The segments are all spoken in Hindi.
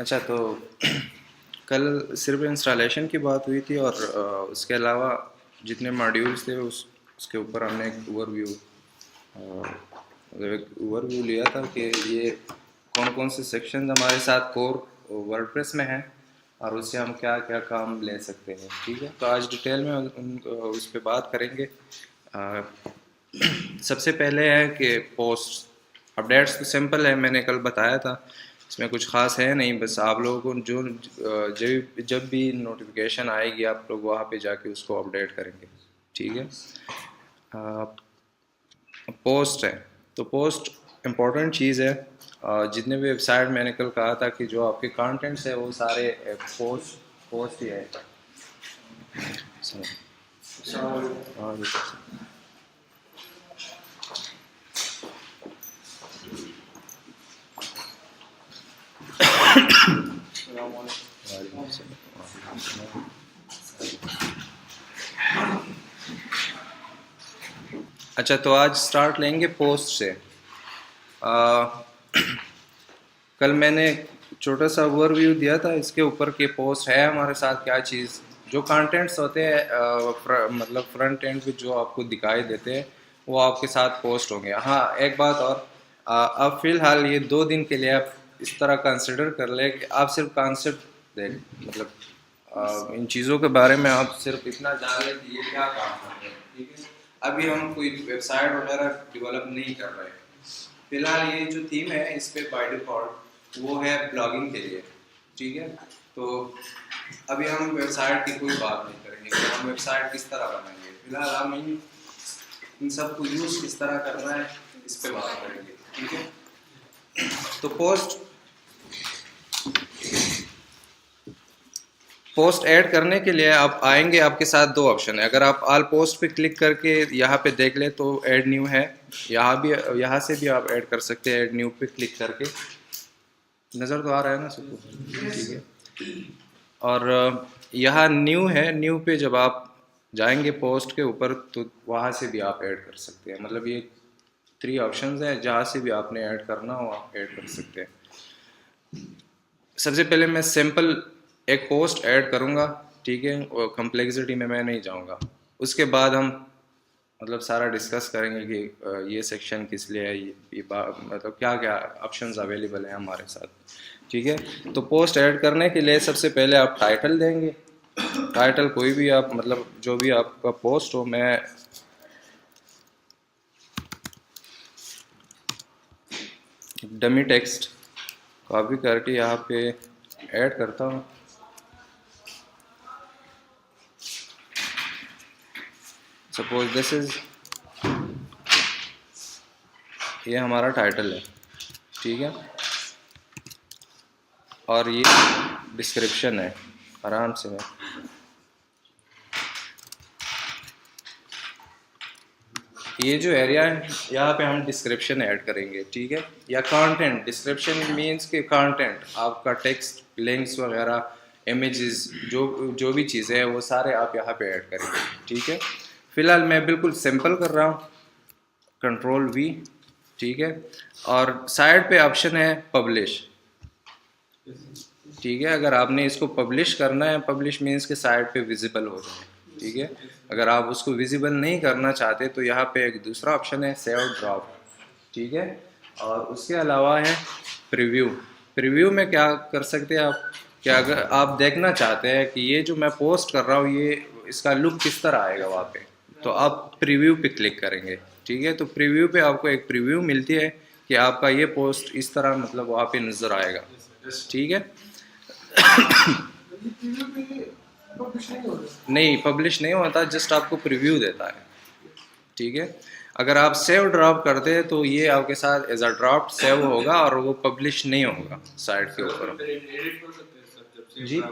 अच्छा, तो कल सिर्फ इंस्टॉलेशन की बात हुई थी और उसके अलावा जितने मॉड्यूल्स थे उसके ऊपर हमने एक ओवरव्यू मतलब एक ओवरव्यू लिया था कि ये कौन कौन से सेक्शन हमारे साथ कोर वर्डप्रेस में हैं और उससे हम क्या क्या काम ले सकते हैं। ठीक है, तो आज डिटेल में उस पर बात करेंगे। अ, सबसे पहले है कि पोस्ट अपडेट्स तो सिंपल है, मैंने कल बताया था, इसमें कुछ ख़ास है नहीं। बस आप लोगों को जो जब भी नोटिफिकेशन आएगी आप लोग वहाँ पे जाके उसको अपडेट करेंगे। ठीक है। पोस्ट है तो पोस्ट इम्पोर्टेंट चीज़ है। जितने भी वेबसाइट मैंने कल कहा था कि जो आपके कंटेंट्स है वो सारे पोस्ट पोस्ट ही है। और अच्छा, तो आज स्टार्ट लेंगे पोस्ट से। कल मैंने छोटा सा ओवरव्यू दिया था इसके ऊपर कि पोस्ट है हमारे साथ क्या चीज़। जो कंटेंट्स होते हैं मतलब फ्रंट एंड पे जो आपको दिखाई देते हैं वो आपके साथ पोस्ट होंगे। हाँ, एक बात और, अब फिलहाल ये 2 दिन के लिए आप इस तरह कंसिडर कर ले कि आप सिर्फ कॉन्सेप्ट देख, मतलब इन चीज़ों के बारे में आप सिर्फ इतना जान लें कि ये क्या काम करते हैं। ठीक है, अभी हम कोई वेबसाइट वगैरह डेवलप नहीं कर रहे हैं। फिलहाल ये जो थीम है इस पे बाय डिफॉल्ट वो है ब्लॉगिंग के लिए। ठीक है, तो अभी हम वेबसाइट की कोई बात नहीं करेंगे कि हम वेबसाइट किस तरह बनाएंगे। फिलहाल हम इन सब को यूज़ किस तरह करना है इस पे बात करेंगे। ठीक है, तो पोस्ट ऐड करने के लिए आप आएंगे, आपके साथ 2 ऑप्शन है। अगर आप ऑल पोस्ट पे क्लिक करके यहाँ पे देख ले तो ऐड न्यू है, यहाँ से भी आप ऐड कर सकते हैं। ऐड न्यू पे क्लिक करके नज़र तो आ रहा है ना सबको? ठीक है, और यहाँ न्यू है, न्यू पे जब आप जाएंगे पोस्ट के ऊपर तो वहाँ से भी आप ऐड कर सकते हैं। मतलब ये 3 ऑप्शंस हैं, जहाँ से भी आपने ऐड करना हो आप ऐड कर सकते हैं। सबसे पहले मैं सिंपल एक पोस्ट ऐड करूँगा। ठीक है, और कम्प्लेक्सिटी में मैं नहीं जाऊँगा। उसके बाद हम मतलब सारा डिस्कस करेंगे कि ये सेक्शन किस लिए है, मतलब क्या क्या ऑप्शंस अवेलेबल हैं हमारे साथ। ठीक है, तो पोस्ट ऐड करने के लिए सबसे पहले आप टाइटल देंगे। टाइटल कोई भी आप, मतलब जो भी आपका पोस्ट हो, मैं डमी टेक्स्ट कॉपी करके यहाँ पे ऐड करता हूँ। सपोज दिस इज, ये हमारा टाइटल है। ठीक है, और ये डिस्क्रिप्शन है। आराम से मैं ये जो एरिया है यहाँ पे हम डिस्क्रिप्शन ऐड करेंगे। ठीक है, या कंटेंट। डिस्क्रिप्शन मींस के कंटेंट, आपका टेक्स्ट, लिंक्स वगैरह, इमेजेस, जो भी चीज़ें हैं वो सारे आप यहाँ पे ऐड करेंगे। ठीक है, फिलहाल मैं बिल्कुल सिंपल कर रहा हूँ, Ctrl+V। ठीक है, और साइड पे ऑप्शन है पब्लिश। ठीक है, अगर आपने इसको पब्लिश करना है, पब्लिश मीन्स के साइट पे विजिबल हो जाए। ठीक है, अगर आप उसको विजिबल नहीं करना चाहते तो यहाँ पे एक दूसरा ऑप्शन है सेव ड्रॉप। ठीक है, और उसके अलावा है प्रीव्यू। प्रीव्यू में क्या कर सकते हैं आप, कि अगर आप देखना चाहते हैं कि ये जो मैं पोस्ट कर रहा हूँ ये इसका लुक किस तरह आएगा वहाँ पे, तो आप प्रीव्यू पे क्लिक करेंगे। ठीक है, तो प्रीव्यू पे आपको एक प्रीव्यू मिलती है कि आपका ये पोस्ट इस तरह मतलब वहाँ पे नज़र आएगा। ठीक है, नहीं पब्लिश नहीं होता, जस्ट आपको प्रीव्यू देता है। ठीक है, अगर आप सेव ड्रॉप करते हैं तो ये आपके साथ एज अ ड्राफ्ट सेव होगा और वो पब्लिश नहीं होगा साइट के ऊपर। जी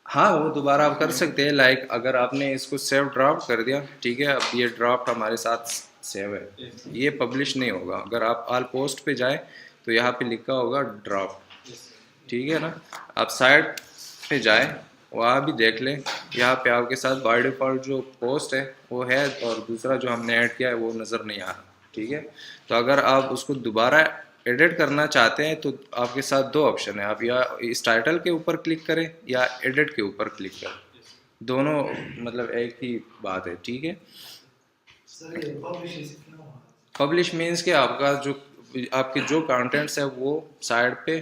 हाँ, वो दोबारा आप कर सकते हैं। लाइक अगर आपने इसको सेव ड्राफ्ट कर दिया, ठीक है, अब ये ड्राफ्ट हमारे साथ सेव है, ये पब्लिश नहीं होगा। अगर आप ऑल पोस्ट पे जाए तो यहाँ पे लिखा होगा ड्राफ्ट। ठीक है ना, आप साइट पे जाए वहाँ भी देख लें, यहाँ पे आपके साथ बाय डिफ़ॉल्ट जो पोस्ट है वो है और दूसरा जो हमने ऐड किया है वो नज़र नहीं आ रहा। ठीक है, तो अगर आप उसको दोबारा एडिट करना चाहते हैं तो आपके साथ दो ऑप्शन है, आप या इस टाइटल के ऊपर क्लिक करें या एडिट के ऊपर क्लिक करें, दोनों मतलब एक ही बात है, ठीक है। पब्लिश मीन्स कि आपका जो आपके जो कंटेंट्स है वो साइड पे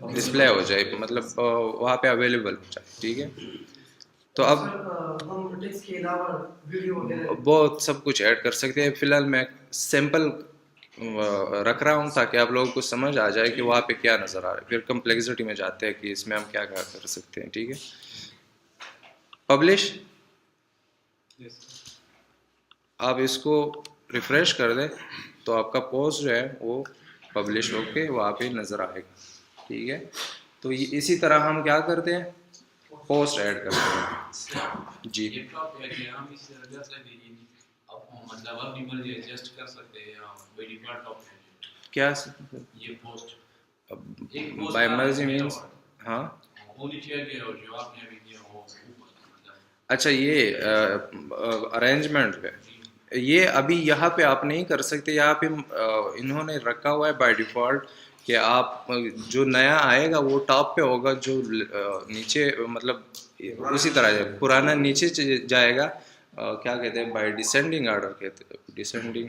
डिस्प्ले हो जाए, मतलब वहाँ पे अवेलेबल हो जाए, ठीक है। तो अब हम टेक्स्ट के अलावा वीडियो वगैरह बहुत सब कुछ ऐड कर सकते हैं। फिलहाल मैं सैंपल रख रहा हूँ ताकि आप लोगों को समझ आ जाए कि वहाँ पे क्या नज़र आ रहा है, फिर कम्प्लेक्सिटी में जाते हैं कि इसमें हम क्या क्या कर सकते हैं, ठीक है। पब्लिश, आप इसको रिफ्रेश कर दें तो आपका पोस्ट जो है वो पब्लिश होके वहाँ पे नज़र आएगा, ठीक है। तो इसी तरह हम क्या करते हैं, पोस्ट ऐड करते हैं जी। मतलब अपनी मर्जी एडजस्ट कर सकते हैं बाय डिफॉल्ट ऑप्शन क्या ये पोस्ट बाय मर्जी मीन्स, हाँ वो नीचे गया और जो आपने अभी किया वो ऊपर, अच्छा ये अरेंजमेंट है, ये अभी यहाँ पे आप नहीं कर सकते, यहाँ पे इन्होंने रखा हुआ है बाय डिफ़ॉल्ट कि आप जो नया आएगा वो टॉप पे होगा, जो नीचे मतलब उसी तरह पुराना नीचे जाएगा, क्या कहते हैं बाय डिसेंडिंग ऑर्डर कहते हैं, डिसेंडिंग,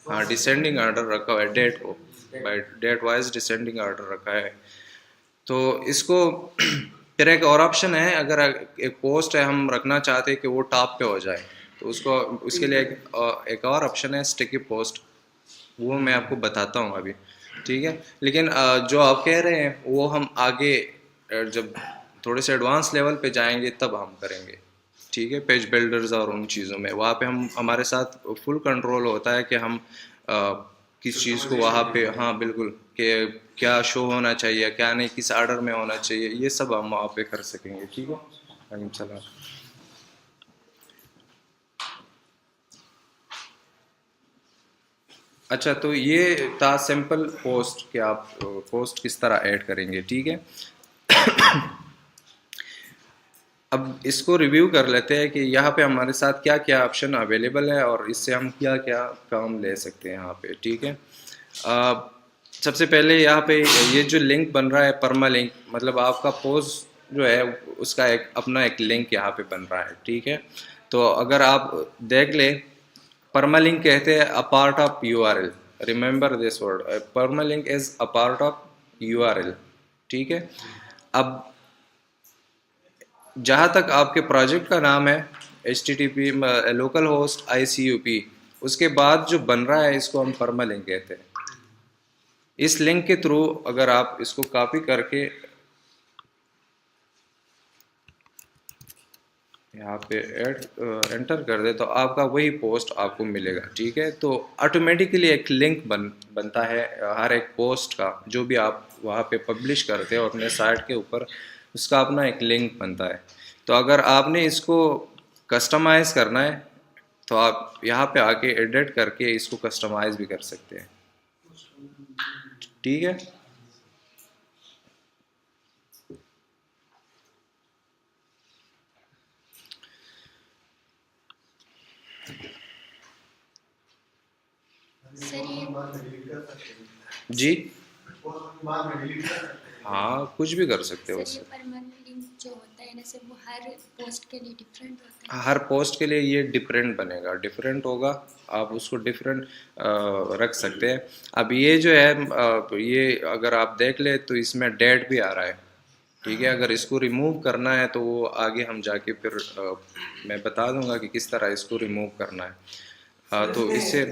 हाँ डिसेंडिंग ऑर्डर रखा हुआ है, डेट को by date wise descending order रखा है। तो इसको फिर एक और ऑप्शन है, अगर एक पोस्ट है हम रखना चाहते हैं कि वो टॉप पे हो जाए तो उसको उसके लिए एक और ऑप्शन है स्टिकी पोस्ट, वो मैं आपको बताता हूँ अभी, ठीक है। लेकिन जो आप कह रहे हैं वो हम आगे जब थोड़े से एडवांस लेवल पे जाएंगे तब हम करेंगे, ठीक है। पेज बिल्डर्स और उन चीज़ों में वहाँ पे हम हमारे साथ फुल कंट्रोल होता है कि हम किस चीज़ को वहाँ पे, हाँ बिल्कुल, कि क्या शो होना चाहिए क्या नहीं, किस ऑर्डर में होना चाहिए, ये सब हम वहाँ पे कर सकेंगे, ठीक है। चला अच्छा, तो ये था सिंपल पोस्ट कि आप पोस्ट किस तरह ऐड करेंगे, ठीक है। अब इसको रिव्यू कर लेते हैं कि यहाँ पे हमारे साथ क्या क्या ऑप्शन अवेलेबल है और इससे हम क्या क्या काम ले सकते हैं यहाँ पे, ठीक है। सबसे पहले यहाँ पे ये जो लिंक बन रहा है परमा लिंक, मतलब आपका पोस्ट जो है उसका एक अपना एक लिंक यहाँ पे बन रहा है, ठीक है। तो अगर आप देख लें, परमालिंक कहते हैं a part of URL, remember this word, permalink is a part of URL, ठीक है। अब जहाँ तक आपके प्रोजेक्ट का नाम है HTTP लोकल होस्ट ICUP, उसके बाद जो बन रहा है इसको हम परमालिंक कहते हैं। इस लिंक के थ्रू अगर आप इसको कॉपी करके यहाँ पे एंटर कर दे तो आपका वही पोस्ट आपको मिलेगा, ठीक है। तो ऑटोमेटिकली एक लिंक बनता है हर एक पोस्ट का, जो भी आप वहाँ पे पब्लिश करते हो अपने साइट के ऊपर, उसका अपना एक लिंक बनता है। तो अगर आपने इसको कस्टमाइज़ करना है तो आप यहाँ पे आके एडिट करके इसको कस्टमाइज़ भी कर सकते हैं, ठीक है। जी हाँ, कुछ भी कर सकते हो उससे। परमानेंट जो होता है ना सर, वो हर पोस्ट के लिए डिफरेंट होता है। हर पोस्ट के लिए ये डिफरेंट बनेगा, डिफरेंट होगा, आप उसको डिफरेंट रख सकते हैं। अब ये जो है ये अगर आप देख ले तो इसमें डेट भी आ रहा है, ठीक है। अगर इसको रिमूव करना है तो वो आगे हम जाके फिर मैं बता दूंगा कि किस तरह इसको रिमूव करना है। तो इससे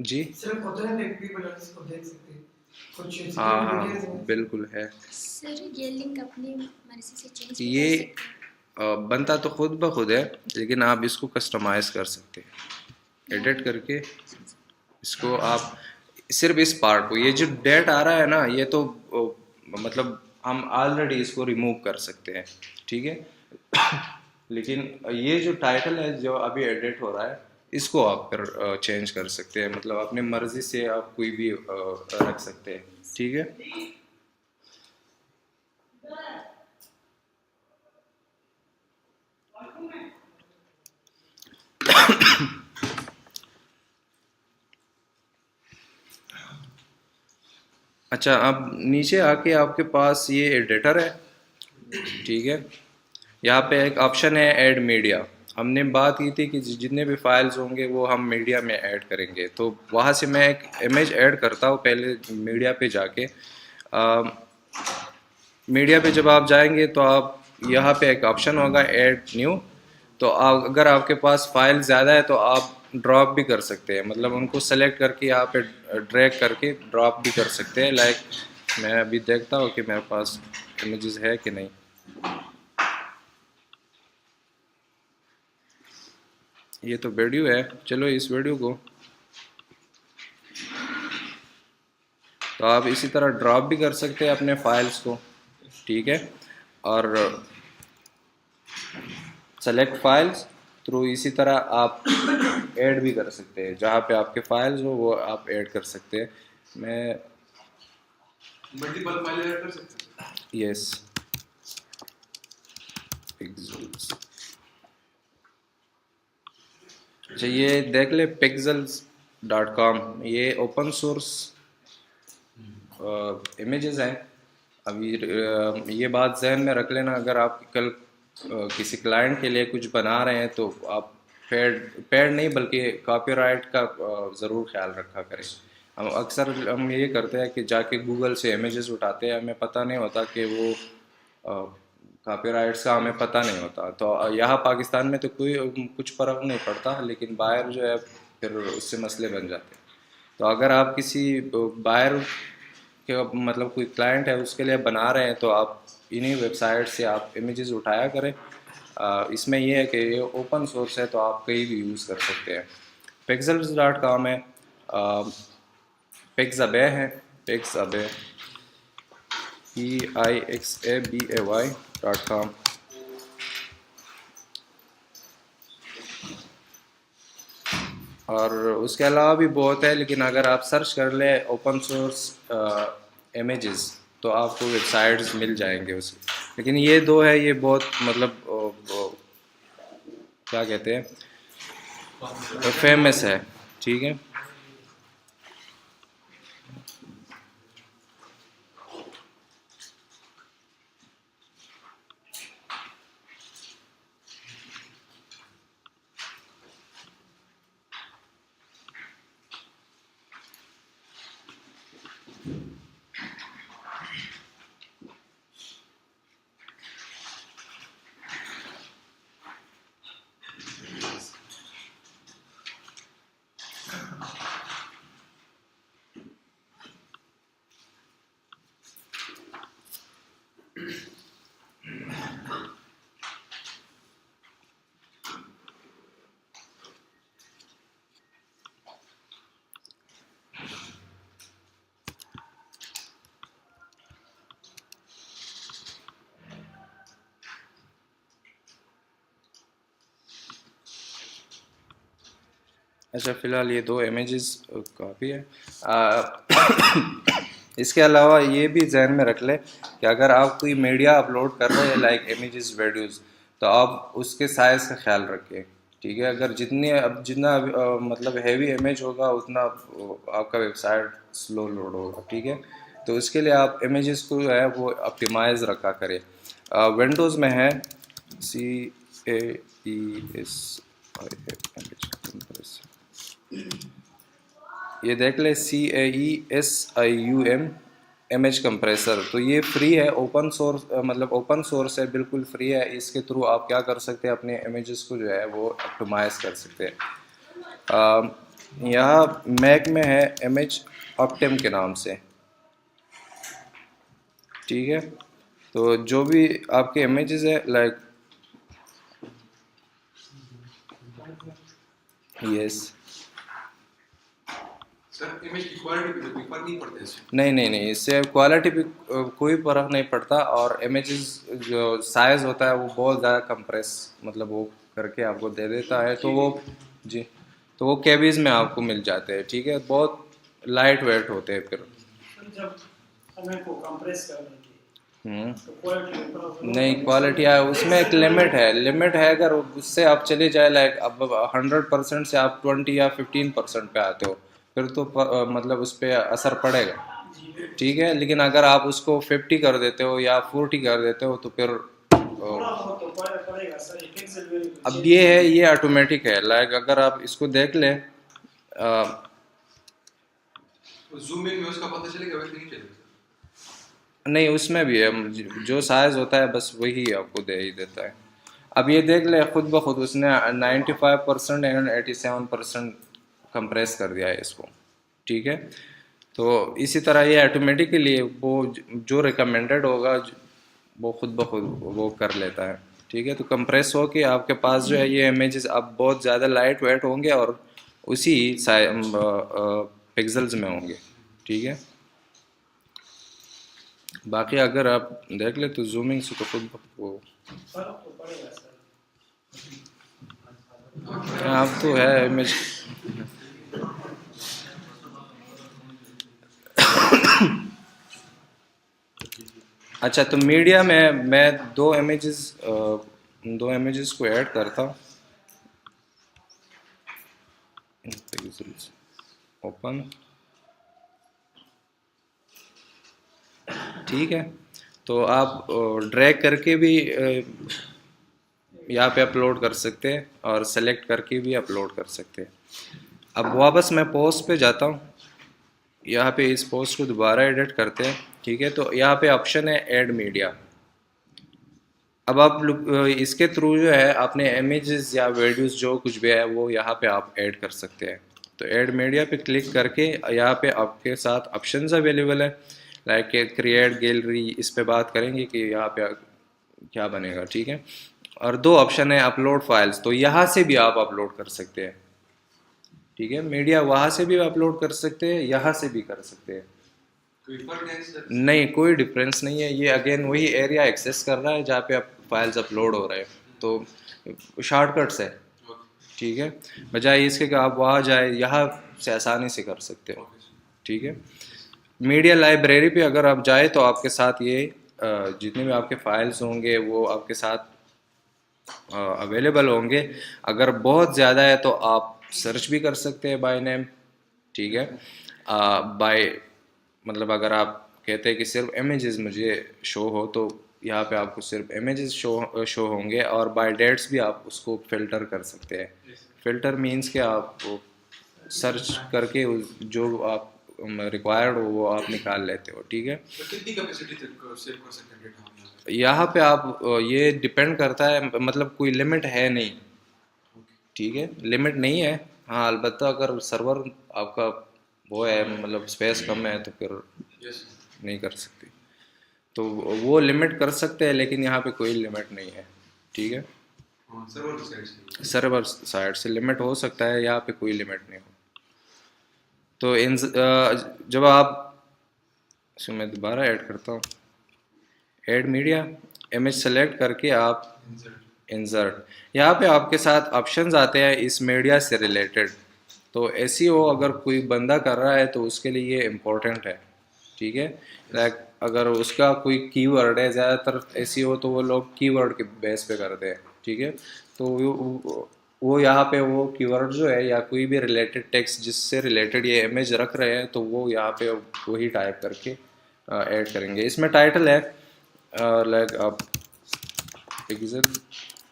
जी हाँ हाँ बिल्कुल है। सर ये लिंक अपनी मर्जी से चेंज भी ये कर सकते हैं। बनता तो खुद ब खुद है, लेकिन आप इसको कस्टमाइज़ कर सकते हैं एडिट करके। इसको आप सिर्फ इस पार्ट को, ये जो डेट आ रहा है ना, ये तो मतलब हम ऑलरेडी इसको रिमूव कर सकते हैं, ठीक है। लेकिन ये जो टाइटल है जो अभी एडिट हो रहा है, इसको आप फिर चेंज कर सकते हैं, मतलब अपनी मर्जी से आप कोई भी रख सकते हैं, ठीक है। अच्छा, अब नीचे आके आपके पास ये एडिटर है, ठीक है। यहाँ पे एक ऑप्शन है ऐड मीडिया। हमने बात की थी कि जितने भी फाइल्स होंगे वो हम मीडिया में ऐड करेंगे, तो वहाँ से मैं एक इमेज ऐड करता हूँ पहले मीडिया पे जाके। मीडिया पे जब आप जाएंगे तो आप यहाँ पे एक ऑप्शन होगा ऐड न्यू। तो अगर आपके पास फाइल ज़्यादा है तो आप ड्रॉप भी कर सकते हैं, मतलब उनको सेलेक्ट करके यहाँ पे ड्रैग करके ड्रॉप भी कर सकते हैं। लाइक मैं अभी देखता हूँ कि मेरे पास इमेजेस है कि नहीं। ये तो वीडियो है, चलो इस वीडियो को तो आप इसी तरह ड्रॉप भी कर सकते हैं अपने फाइल्स को, ठीक है। और सेलेक्ट फाइल्स थ्रू इसी तरह आप ऐड भी कर सकते हैं, जहाँ पे आपके फाइल्स हो वो आप ऐड कर सकते हैं। मैं मल्टीपल फाइल ऐड कर सकते हैं। यस, अच्छा ये देख ले pixels.com, ये ओपन सोर्स इमेजेस हैं। अभी ये बात जहन में रख लेना, अगर आप कल किसी क्लाइंट के लिए कुछ बना रहे हैं तो आप पेड नहीं बल्कि कॉपीराइट का ज़रूर ख्याल रखा करें। हम अक्सर हम ये करते हैं कि जाके गूगल से इमेजेस उठाते हैं, हमें पता नहीं होता कि वो कॉपीराइट्स का हमें पता नहीं होता। तो यहाँ पाकिस्तान में तो कोई कुछ फ़र्क नहीं पड़ता, लेकिन बाहर जो है फिर उससे मसले बन जाते हैं। तो अगर आप किसी बाहर के मतलब कोई क्लाइंट है उसके लिए बना रहे हैं तो आप इन्हीं वेबसाइट से आप इमेजेस उठाया करें। इसमें ये है कि ये ओपन सोर्स है तो आप कहीं भी यूज़ कर सकते हैं। pixels.com है, पिक्साबे है, पिक्साबे PIXABAY.com। और उसके अलावा भी बहुत है, लेकिन अगर आप सर्च कर ले ओपन सोर्स इमेजेस तो आपको वेबसाइट्स मिल जाएंगे उसके। लेकिन ये दो है, ये बहुत मतलब क्या कहते हैं, फेमस है, ठीक है। अच्छा, फ़िलहाल ये दो इमेजेस काफ़ी है। इसके अलावा ये भी जहन में रख ले कि अगर आप कोई मीडिया अपलोड कर रहे हैं लाइक इमेजेस वीडियोस, तो आप उसके साइज़ का ख्याल रखें, ठीक है। अगर जितना मतलब हैवी इमेज होगा उतना आपका वेबसाइट स्लो लोड होगा, ठीक है। तो उसके लिए आप इमेजेस को है वो ऑप्टिमाइज़ रखा करें। विंडोज़ में है CAESIM, ये देख ले CAESIUM इमेज कंप्रेसर। तो ये फ्री है, ओपन सोर्स मतलब ओपन सोर्स है, बिल्कुल फ्री है। इसके थ्रू आप क्या कर सकते हैं, अपने इमेजेस को जो है वो ऑप्टिमाइज़ कर सकते हैं। यहाँ मैक में है इमेज ऑप्टिम के नाम से, ठीक है। तो जो भी आपके इमेजेस है लाइक यस, सर इमेज की क्वालिटी पे कोई फर्क नहीं पड़ता इससे? नहीं, इससे क्वालिटी पे कोई फ़र्क नहीं पड़ता। और इमेजेस जो साइज़ होता है वो बहुत ज़्यादा कंप्रेस मतलब वो करके आपको दे देता है, तो वो जी, तो वो केबीज़ में आपको मिल जाते हैं, ठीक है। बहुत लाइट वेट होते हैं फिर। जब हमें को कंप्रेस करने की तो क्वालिटी नहीं, क्वालिटी है उसमें एक लिमिट है। अगर उससे आप चले जाए लाइक अब 100% से आप 20 या 15% पे आते हो, फिर तो मतलब उस पर असर पड़ेगा। ठीक है, लेकिन अगर आप उसको 50 कर देते हो या 40 कर देते हो तो फिर थोड़ा बहुत तो पड़ेगा सर, एक पिक्सल वैल्यू तो अब change ये है, ये ऑटोमेटिक है। लाइक अगर आप इसको देख लें, जूम इन में उसका पता चलेगा, वैसे नहीं चलेगा सर। नहीं उसमें भी है, जो साइज होता है बस वही आपको दे ही देता है। अब ये देख ले खुद ब खुद उसने 95% एंड 87% कंप्रेस कर दिया है इसको, ठीक है। तो इसी तरह ये ऑटोमेटिकली वो जो रिकमेंडेड होगा वो खुद ब खुद वो कर लेता है, ठीक है। तो कंप्रेस हो के आपके पास जो है ये इमेजेस अब बहुत ज़्यादा लाइट वेट होंगे और उसी पिक्सल्स में होंगे, ठीक है। बाकी अगर आप देख ले तो जूमिंग से तो खुद ब खुद वो फर्क तो पड़ेगा सर। अब तो है इमेज। अच्छा, तो मीडिया में मैं दो इमेजेस को ऐड करता हूँ। ओपन, ठीक है। तो आप ड्रैग करके भी यहाँ पे अपलोड कर सकते हैं और सेलेक्ट करके भी अपलोड कर सकते हैं। अब वापस मैं पोस्ट पे जाता हूँ, यहाँ पे इस पोस्ट को दोबारा एडिट करते हैं, ठीक है। तो यहाँ पे ऑप्शन है ऐड मीडिया। अब आप इसके थ्रू जो है अपने इमेजेस या वीडियोस जो कुछ भी है वो यहाँ पे आप ऐड कर सकते हैं। तो ऐड मीडिया पे क्लिक करके यहाँ पे आपके साथ ऑप्शंस अवेलेबल है, लाइक क्रिएट गैलरी, इस पे बात करेंगे कि यहाँ पे क्या बनेगा, ठीक है। और दो ऑप्शन है अपलोड फाइल्स, तो यहाँ से भी आप अपलोड कर सकते हैं, ठीक है। मीडिया वहाँ से भी अपलोड कर सकते हैं, यहाँ से भी कर सकते हैं। कोई फर्क है सर? नहीं, कोई डिफरेंस नहीं है। ये अगेन वही एरिया एक्सेस कर रहा है जहाँ पे आप फाइल्स अपलोड हो रहे हैं, तो शॉर्टकट्स है, ठीक है। बजाय इसके कि आप वहाँ जाए, यहाँ से आसानी से कर सकते हो, ठीक है। मीडिया लाइब्रेरी पे अगर आप जाए तो आपके साथ ये जितने भी आपके फाइल्स होंगे वो आपके साथ अवेलेबल होंगे। अगर बहुत ज़्यादा है तो आप सर्च भी कर सकते हैं बाय नेम, ठीक है। बाय मतलब अगर आप कहते हैं कि सिर्फ इमेजेस मुझे शो हो तो यहाँ पे आपको सिर्फ इमेजेस शो होंगे, और बाय डेट्स भी आप उसको फिल्टर कर सकते हैं। फिल्टर मींस कि आप सर्च करके जो आप रिक्वायर्ड हो वो आप निकाल लेते हो, ठीक है। तो कितनी कैपेसिटी तक सेव कर सकते हैं डेटा हम यहाँ पे? यहाँ पे आप ये डिपेंड करता है, मतलब कोई लिमिट है नहीं, ठीक है, लिमिट नहीं है। हाँ, अलबत्ता अगर सर्वर आपका वो है, मतलब स्पेस कम है तो फिर यस नहीं कर सकते, तो वो लिमिट कर सकते हैं, लेकिन यहाँ पे कोई लिमिट नहीं है, ठीक है। हाँ, सर्वर की साइड से। सर्वर साइड से लिमिट हो सकता है, यहाँ पे कोई लिमिट नहीं हो। तो इन जब आप, इसको मैं दोबारा ऐड करता हूँ, ऐड मीडिया, इमेज सेलेक्ट करके आप इंसर्ट, यहाँ पे आपके साथ ऑप्शंस आते हैं इस मीडिया से रिलेटेड। तो एसईओ अगर कोई बंदा कर रहा है तो उसके लिए ये इम्पोर्टेंट है, ठीक है। लाइक अगर उसका कोई कीवर्ड है, ज़्यादातर एसईओ तो वो लोग कीवर्ड के बेस पे करते हैं, ठीक है। तो वो यहाँ पे वो कीवर्ड जो है या कोई भी रिलेटेड टेक्स्ट जिससे रिलेटेड ये इमेज रख रहे हैं तो वो यहाँ पे वही टाइप करके ऐड करेंगे। इसमें टाइटल है लाइक आप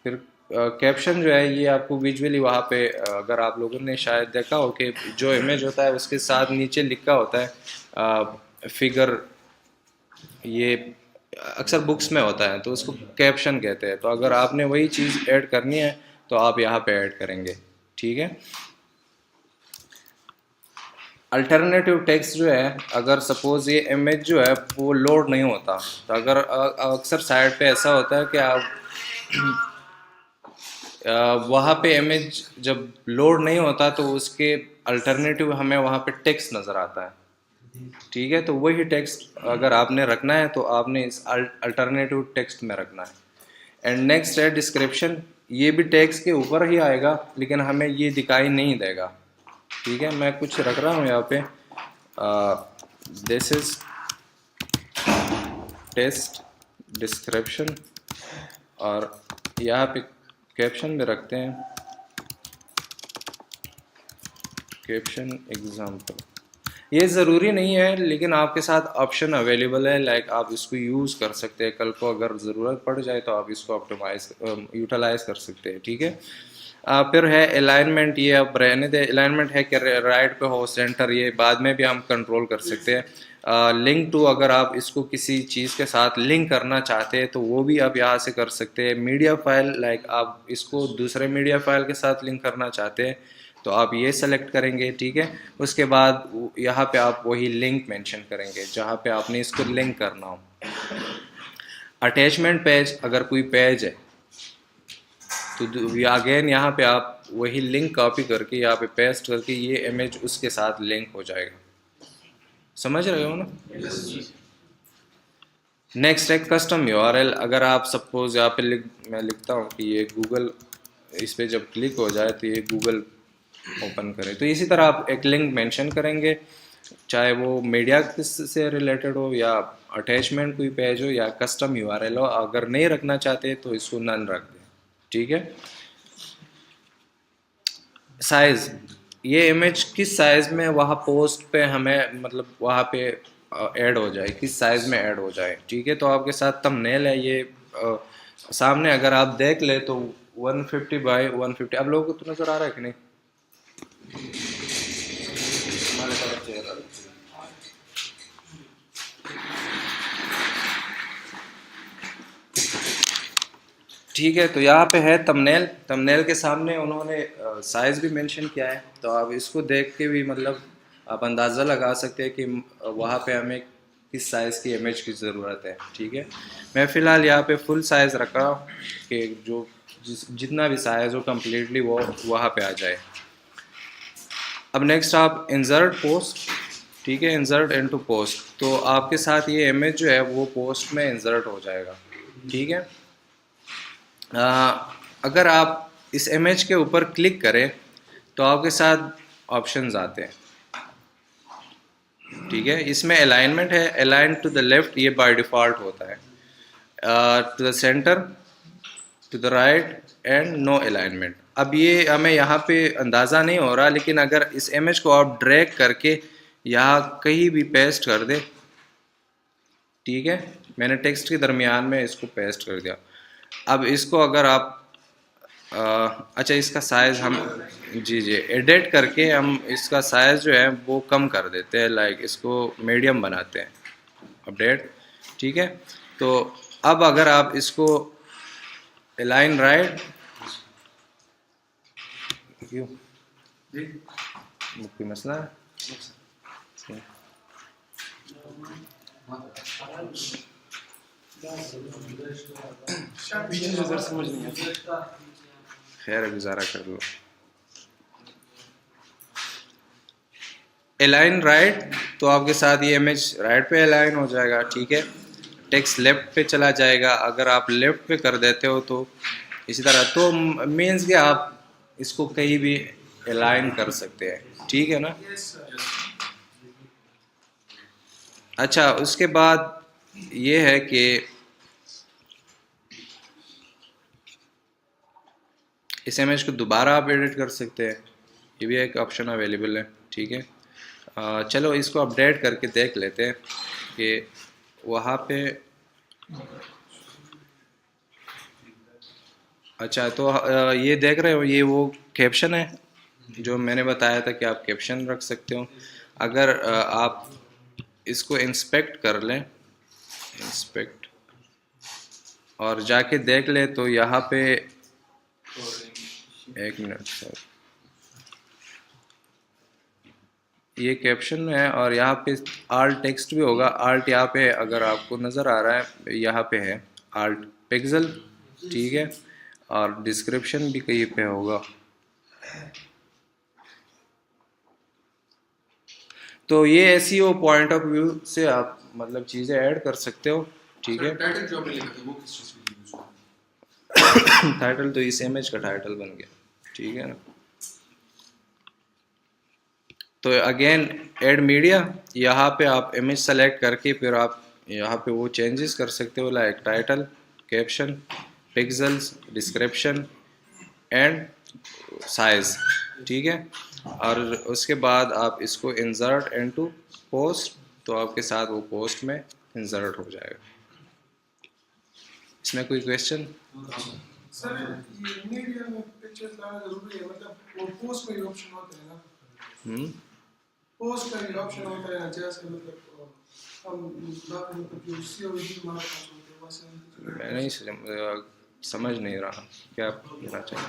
फिर कैप्शन जो है ये आपको विजुअली वहाँ पे अगर आप लोगों ने शायद देखा हो कि जो इमेज होता है उसके साथ नीचे लिखा होता है फिगर, ये अक्सर बुक्स में होता है तो उसको कैप्शन कहते हैं। तो अगर आपने वही चीज़ ऐड करनी है तो आप यहाँ पे ऐड करेंगे, ठीक है। अल्टरनेटिव टेक्स्ट जो है, अगर सपोज ये इमेज जो है वो लोड नहीं होता, तो अगर अक्सर साइट पे ऐसा होता है कि आप वहाँ पे इमेज जब लोड नहीं होता तो उसके अल्टरनेटिव हमें वहाँ पे टेक्स्ट नज़र आता है, ठीक है। तो वही टेक्स्ट अगर आपने रखना है तो आपने इस अल्टरनेटिव टेक्स्ट में रखना है। एंड नेक्स्ट है डिस्क्रिप्शन, ये भी टेक्स्ट के ऊपर ही आएगा लेकिन हमें ये दिखाई नहीं देगा, ठीक है। मैं कुछ रख रहा हूँ यहाँ पे, दिस इज टेस्ट डिस्क्रिप्शन, और यहाँ पे कैप्शन में रखते हैं कैप्शन एग्जाम्पल। ये ज़रूरी नहीं है, लेकिन आपके साथ ऑप्शन अवेलेबल है, लाइक आप इसको यूज़ कर सकते हैं, कल को अगर ज़रूरत पड़ जाए तो आप इसको ऑप्टिमाइज यूटिलाइज कर सकते हैं, ठीक है। फिर है अलाइनमेंट, ये अब रहने दे, अलाइनमेंट है कि राइट पे हो सेंटर, ये बाद में भी हम कंट्रोल कर सकते हैं। लिंक टू, अगर आप इसको किसी चीज़ के साथ लिंक करना चाहते हैं तो वो भी आप यहाँ से कर सकते हैं। मीडिया फाइल, लाइक आप इसको दूसरे मीडिया फाइल के साथ लिंक करना चाहते हैं तो आप ये सेलेक्ट करेंगे, ठीक है। उसके बाद यहाँ पे आप वही लिंक मेंशन करेंगे जहाँ पे आपने इसको लिंक करना हो। अटैचमेंट पेज, अगर कोई पेज है तो अगेन यहाँ पे आप वही लिंक कॉपी करके यहाँ पे पेस्ट करके ये इमेज उसके साथ लिंक हो जाएगा। समझ रहे हो ना? नेक्स्ट है कस्टम यूआरएल। अगर आप सपोज यहाँ पे मैं लिखता हूँ कि ये गूगल, इस पे जब क्लिक हो जाए तो ये गूगल ओपन करें, तो इसी तरह आप एक लिंक मेंशन करेंगे, चाहे वो मीडिया से रिलेटेड हो या अटैचमेंट कोई पेज हो या कस्टम यूआरएल हो। अगर नहीं रखना चाहते तो इसको नन रख दें, ठीक है। साइज़, ये इमेज किस साइज़ में वहाँ पोस्ट पे हमें मतलब वहाँ पे ऐड हो जाए, किस साइज़ में ऐड हो जाए, ठीक है। तो आपके साथ थंबनेल है ये सामने, अगर आप देख ले तो 150 बाय 150, आप लोगों को तो नज़र आ रहा है कि नहीं? ठीक है, तो यहाँ पे है थंबनेल। थंबनेल के सामने उन्होंने साइज़ भी मेंशन किया है, तो आप इसको देख के भी मतलब आप अंदाज़ा लगा सकते हैं कि वहाँ पे हमें किस साइज़ की इमेज की ज़रूरत है, ठीक है। मैं फ़िलहाल यहाँ पे फुल साइज़ रख रहा हूँ कि जो जितना भी साइज़ हो कम्प्लीटली वो वहाँ पे आ जाए। अब नेक्स्ट आप इंसर्ट पोस्ट, ठीक है, इंसर्ट इनटू पोस्ट, तो आपके साथ ये इमेज जो है वो पोस्ट में इंसर्ट हो जाएगा, ठीक है। अगर आप इस इमेज के ऊपर क्लिक करें तो आपके साथ ऑप्शंस आते हैं, ठीक है। इसमें अलाइनमेंट है, अलाइन टू द लेफ्ट, ये बाय डिफ़ॉल्ट होता है, to the center, to the right and no alignment. अब ये हमें यहाँ पे अंदाज़ा नहीं हो रहा, लेकिन अगर इस इमेज को आप ड्रैग करके यहाँ कहीं भी पेस्ट कर दे, ठीक है, मैंने टेक्स्ट के दरमियान में इसको पेस्ट कर दिया। अब इसको अगर आप अच्छा इसका साइज़ हम जी एडिट करके हम इसका साइज़ जो है वो कम कर देते हैं, लाइक इसको मीडियम बनाते हैं, अपडेट, ठीक है। तो अब अगर आप इसको अलाइन राइट, क्यों कोई मसला है? खैर गुजारा कर लो। अलाइन राइट, तो आपके साथ ये इमेज राइट पे अलाइन हो जाएगा, ठीक है। टेक्स्ट लेफ्ट पे चला जाएगा। अगर आप लेफ्ट पे कर देते हो तो इसी तरह, तो मीन्स कि आप इसको कहीं भी अलाइन कर सकते हैं, ठीक है ना। अच्छा, उसके बाद ये है कि इस इमेज को दोबारा आप एडिट कर सकते हैं, ये भी एक ऑप्शन अवेलेबल है, ठीक है। चलो इसको अपडेट करके देख लेते हैं कि वहाँ पे अच्छा, तो ये देख रहे हो, ये वो कैप्शन है जो मैंने बताया था कि आप कैप्शन रख सकते हो। अगर आप इसको इंस्पेक्ट कर लें, इंस्पेक्ट, और जाके देख ले तो यहाँ पे एक मिनट सर, ये कैप्शन है और यहाँ पे आल्ट टेक्स्ट भी होगा। आल्ट यहाँ पे अगर आपको नज़र आ रहा है, यहाँ पे है आल्ट पिक्सल, ठीक है, और डिस्क्रिप्शन भी कहीं पे होगा। तो ये एसईओ पॉइंट ऑफ व्यू से आप मतलब चीज़ें ऐड कर सकते हो, ठीक है। टाइटल जो आपने लिखा था वो किस चीज़ के लिए यूज़ हुआ? टाइटल तो इस इमेज का टाइटल बन गया, ठीक है ना। तो अगेन ऐड मीडिया, यहाँ पे आप इमेज सेलेक्ट करके फिर आप यहाँ पे वो चेंजेस कर सकते हो, like title, caption, pixels, description and size, ठीक है। और उसके बाद आप इसको इंसर्ट इनटू पोस्ट, तो आपके साथ वो पोस्ट में इंसर्ट हो जाएगा। इसमें कोई क्वेश्चन? सर ये मीडिया में पिक्चर्स लाना जरूरी है, मतलब वो पोस्ट में ही ऑप्शन होता है ना, पोस्ट का ही ऑप्शन होता है ना, जैसे मतलब हम मतलब जो सीओडी मार्क होते हैं वैसे। मैं नहीं समझ नहीं रहा क्या कहना चाहिए।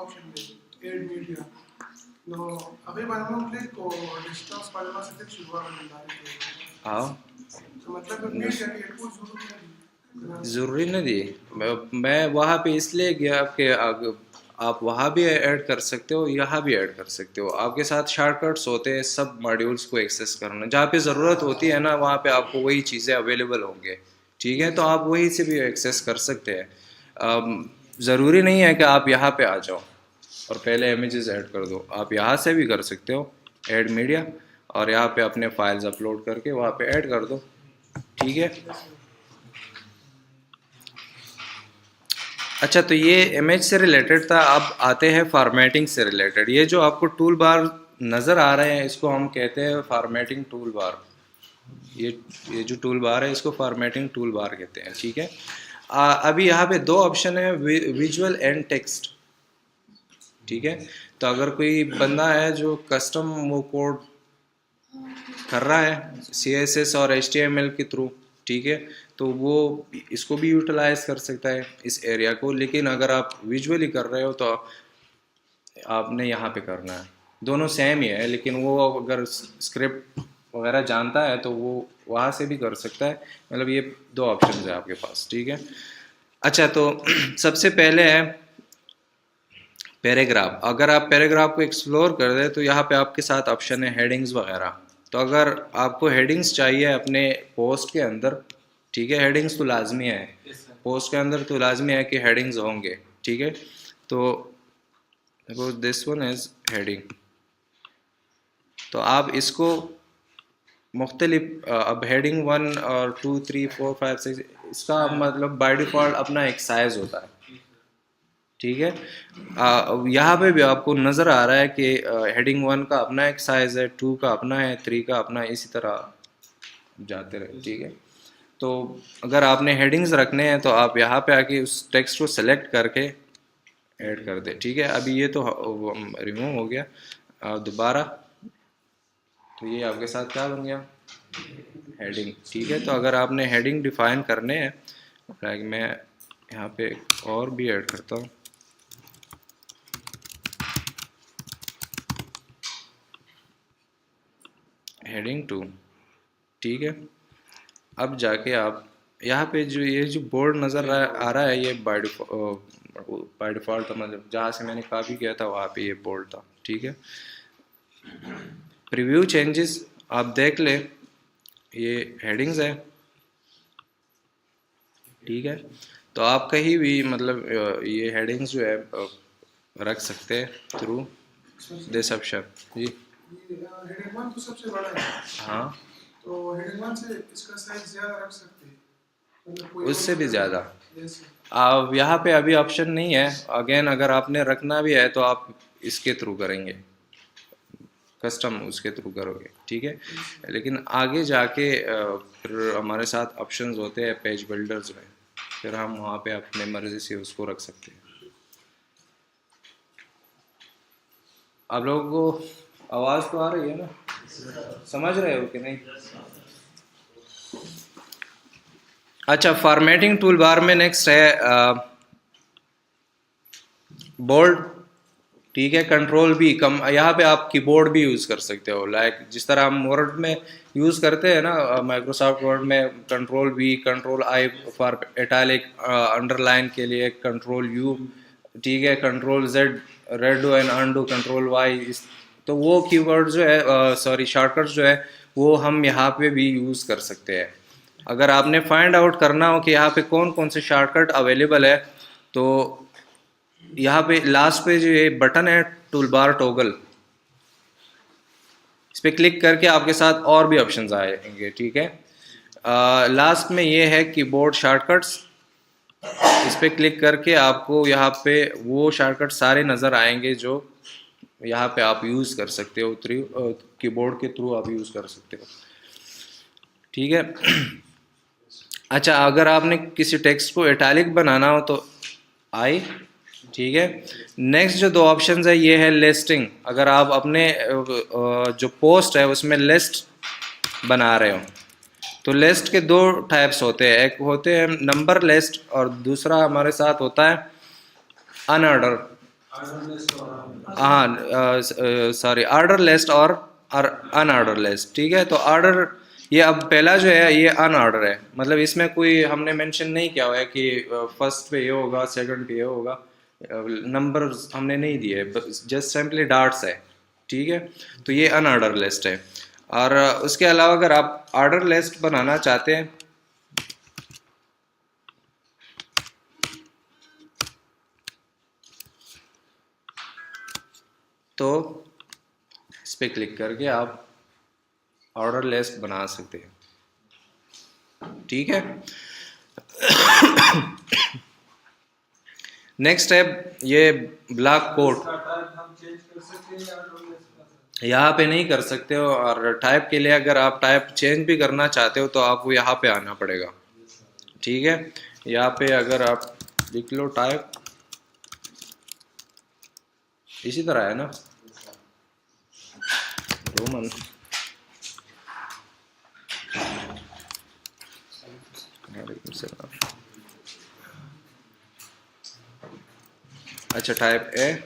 option air media no अभी बार हम क्लिक को distance वाले में से टेक्स्ट हुआ है हाँ मतलब मीडिया की कोई ज़रूरी नहीं। मैं वहाँ पे इसलिए गया कि आप वहाँ भी ऐड कर सकते हो, यहाँ भी ऐड कर सकते हो। आपके साथ शॉर्टकट्स होते हैं सब मॉड्यूल्स को एक्सेस करना, जहाँ पे ज़रूरत होती है ना वहाँ पे आपको वही चीज़ें अवेलेबल होंगे, ठीक है। तो आप वही से भी एक्सेस कर सकते हैं। ज़रूरी नहीं है कि आप यहाँ पे आ जाओ और पहले इमेजेस ऐड कर दो, आप यहाँ से भी कर सकते हो ऐड मीडिया, और यहाँ पे अपने फाइल्स अपलोड करके वहाँ पे ऐड कर दो, ठीक है। अच्छा, तो ये इमेज से रिलेटेड था। अब आते हैं फॉर्मेटिंग से रिलेटेड। ये जो आपको टूल बार नज़र आ रहे हैं इसको हम कहते हैं फॉर्मेटिंग टूल बार। ये जो टूल बार है इसको फॉर्मेटिंग टूल बार कहते हैं, ठीक है। अभी यहाँ पे दो ऑप्शन है, विजुअल एंड टेक्स्ट, ठीक है। तो अगर कोई बंदा है जो कस्टम वो कोड कर रहा है CSS और HTML के थ्रू, ठीक है, तो वो इसको भी यूटिलाइज कर सकता है इस एरिया को। लेकिन अगर आप विजुअली कर रहे हो तो आपने यहाँ पे करना है। दोनों सेम ही है, लेकिन वो अगर स्क्रिप्ट वगैरह जानता है तो वो वहाँ से भी कर सकता है। मतलब ये दो ऑप्शन है आपके पास, ठीक है। अच्छा, तो सबसे पहले है पैराग्राफ। अगर आप पैराग्राफ को एक्सप्लोर कर दें तो यहाँ पे आपके साथ ऑप्शन है हेडिंग्स वगैरह। तो अगर आपको हेडिंग्स चाहिए अपने पोस्ट के अंदर, ठीक है, हेडिंग्स तो लाजमी है, पोस्ट के अंदर तो लाजमी है कि हेडिंग्स होंगे, ठीक है। तो दिस वन इज हेडिंग। तो आप इसको मुख्तलिफ अब हेडिंग 1 और 2 3 4 5 6 इसका मतलब बाय डिफ़ॉल्ट अपना एक साइज़ होता है, ठीक है। यहाँ पे भी आपको नज़र आ रहा है कि हेडिंग 1 का अपना एक साइज़ है, 2 का अपना है, 3 का अपना, इसी तरह जाते रहे, ठीक है। तो अगर आपने हेडिंग्स रखने हैं तो आप यहाँ पे आके उस टेक्स्ट को सेलेक्ट करके ऐड कर दे, ठीक है। अभी ये तो रिमूव हो गया दोबारा, तो ये आपके साथ क्या बन गया, हेडिंग, ठीक है। तो अगर आपने हेडिंग डिफाइन करने हैं, लाइक मैं यहाँ पे और भी ऐड करता हूँ, हेडिंग 2, ठीक है। अब जाके आप यहाँ पे जो ये जो बोर्ड नज़र आ रहा है ये बाय डिफ़ॉल्ट मतलब जहाँ से मैंने कॉपी किया था वहाँ पे ये बोर्ड था, ठीक है। प्रीव्यू चेंजेस आप देख ले, ये हेडिंग्स है, ठीक है। तो आप कहीं भी मतलब ये हेडिंग्स जो है रख सकते हैं थ्रू दिस ऑप्शन। जी हेडिंग 1 तो सबसे बड़ा है, हाँ, तो हेडिंग 1 से इसका साइज ज़्यादा रख सकते हैं, मतलब कोई उससे भी ज़्यादा। जैसे अब यहाँ पे अभी ऑप्शन नहीं है। अगेन अगर आपने रखना भी है तो आप इसके थ्रू करेंगे, कस्टम उसके थ्रू करोगे, ठीक है। लेकिन आगे जाके फिर हमारे साथ ऑप्शंस होते हैं पेज बिल्डर्स में, फिर हम वहाँ पे अपने मर्ज़ी से उसको रख सकते हैं। आप लोगों को आवाज़ तो आ रही है ना, समझ रहे हो कि नहीं? अच्छा, फॉर्मेटिंग टूल बार में नेक्स्ट है बोल्ड, ठीक है। कंट्रोल भी कम, यहाँ पे आप कीबोर्ड भी यूज़ कर सकते हो, लाइक जिस तरह हम वर्ड में यूज़ करते हैं ना, माइक्रोसॉफ्ट वर्ड में control V, control I for italic, underline के लिए कंट्रोल U, ठीक है, control Z redo and undo, control Y। तो वो कीवर्ड जो है सॉरी शॉर्टकट्स जो है वो हम यहाँ पे भी यूज़ कर सकते हैं। अगर आपने फाइंड आउट करना हो कि यहाँ पे कौन कौन से शॉर्टकट अवेलेबल है, तो यहाँ पे लास्ट पे जो ये बटन है टूल बार टॉगल, इस पर क्लिक करके आपके साथ और भी ऑप्शंस आएंगे, ठीक है। लास्ट में ये है कीबोर्ड शॉर्टकट्स, इस पर क्लिक करके आपको यहाँ पे वो शॉर्टकट सारे नज़र आएंगे जो यहाँ पे आप यूज़ कर सकते हो, कीबोर्ड के थ्रू आप यूज़ कर सकते हो, ठीक है। अच्छा, अगर आपने किसी टेक्स्ट को इटैलिक बनाना हो तो आई, ठीक है। नेक्स्ट जो दो ऑप्शंस है ये है लिस्टिंग, अगर आप अपने जो पोस्ट है उसमें लिस्ट बना रहे हो तो लिस्ट के दो टाइप्स होते हैं, एक होते हैं नंबर लिस्ट और दूसरा हमारे साथ होता है अनऑर्डर, हाँ सॉरी ऑर्डर लिस्ट और अनऑर्डर लिस्ट, ठीक है। तो ऑर्डर, ये अब पहला जो है ये अनऑर्डर है, मतलब इसमें कोई हमने मेंशन नहीं किया हुआ है कि फर्स्ट पे ये होगा सेकंड पे ये होगा, नंबर हमने नहीं दिए, जस्ट सिंपली डॉट्स है, ठीक है। तो ये अनऑर्डर लिस्ट है। और उसके अलावा अगर आप ऑर्डर लिस्ट बनाना चाहते हैं तो इस पर क्लिक करके आप ऑर्डर लिस्ट बना सकते हैं, ठीक है। नेक्स्ट है ये ब्लॉक कोड, यहाँ पे नहीं कर सकते हो, और टाइप के लिए अगर आप टाइप चेंज भी करना चाहते हो तो आपको यहाँ पे आना पड़ेगा, ठीक है। यहाँ पे अगर आप लिख लो टाइप, इसी तरह है ना रोमन, अच्छा टाइप ए,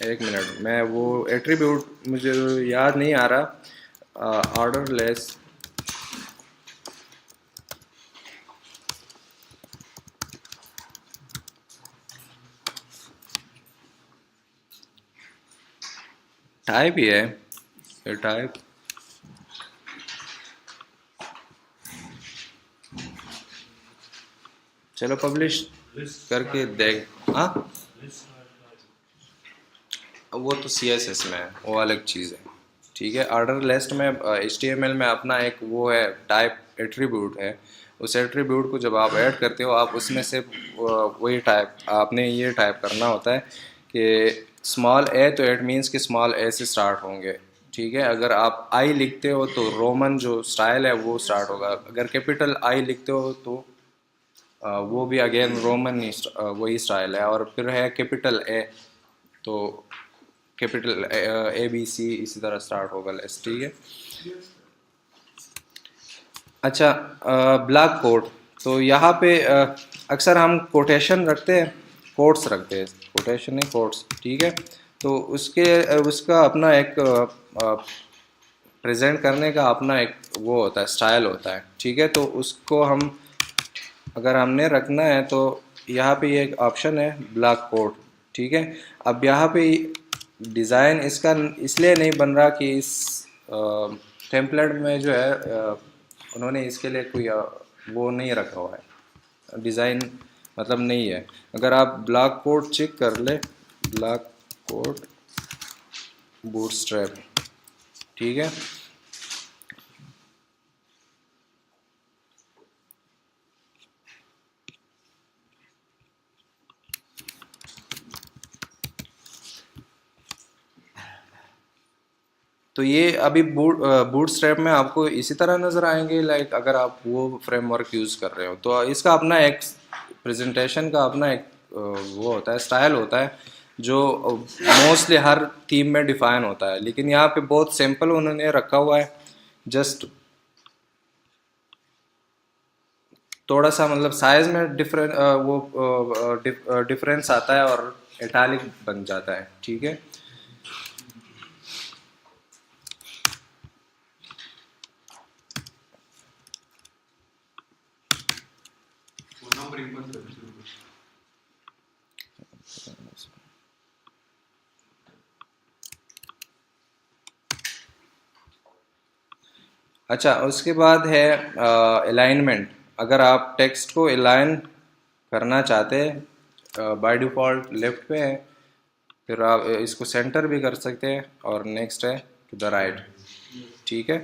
एक मिनट, मैं वो एट्रीब्यूट मुझे याद नहीं आ रहा, ऑर्डर लेस, टाइप ही है ये टाइप, चलो पब्लिश करके देख, हाँ वो तो CSS में है, वो अलग चीज़ है, ठीक है। ऑर्डर लिस्ट में HTML में अपना एक वो है टाइप एट्रीब्यूट है, उस एट्रीब्यूट को जब आप ऐड करते हो आप उसमें से वही टाइप आपने ये टाइप करना होता है कि स्मॉल ए, तो इट मीन्स कि स्मॉल ए से स्टार्ट होंगे, ठीक है। अगर आप आई लिखते हो तो रोमन जो स्टाइल है वो स्टार्ट होगा, अगर कैपिटल आई लिखते हो तो वो भी अगेन रोमन वही स्टाइल है, और फिर है कैपिटल ए तो कैपिटल ABC इसी तरह स्टार्ट होगा लिस्ट, ठीक है। अच्छा, ब्लॉक कोड, तो यहाँ पे अक्सर हम कोटेशन रखते हैं, कोट्स रखते हैं, कोटेशन नहीं कोट्स, ठीक है। तो उसका अपना एक प्रेजेंट करने का अपना एक वो होता है, स्टाइल होता है, ठीक है। तो उसको हम अगर हमने रखना है तो यहाँ पे ये एक ऑप्शन है ब्लॉक कोड, ठीक है। अब यहाँ पे डिज़ाइन इसका इसलिए नहीं बन रहा कि इस टेम्पलेट में जो है उन्होंने इसके लिए कोई वो नहीं रखा हुआ है, डिज़ाइन मतलब नहीं है। अगर आप ब्लॉक कोड चेक कर ले, ब्लॉक कोड बूटस्ट्रैप, ठीक है। तो ये अभी बूटस्ट्रैप में आपको इसी तरह नज़र आएंगे, लाइक अगर आप वो फ्रेमवर्क यूज़ कर रहे हो तो इसका अपना एक प्रेजेंटेशन का अपना एक वो होता है, स्टाइल होता है जो मोस्टली हर थीम में डिफाइन होता है, लेकिन यहाँ पे बहुत सिंपल उन्होंने रखा हुआ है, जस्ट थोड़ा सा मतलब साइज में डिफरेंस आता है और इटैलिक बन जाता है, ठीक है। अच्छा, उसके बाद है अलाइनमेंट। अगर आप टेक्स्ट को अलाइन करना चाहते हैं बाय डिफ़ॉल्ट लेफ़्ट पे है, फिर आप इसको सेंटर भी कर सकते हैं और नेक्स्ट है टू द राइट, ठीक है।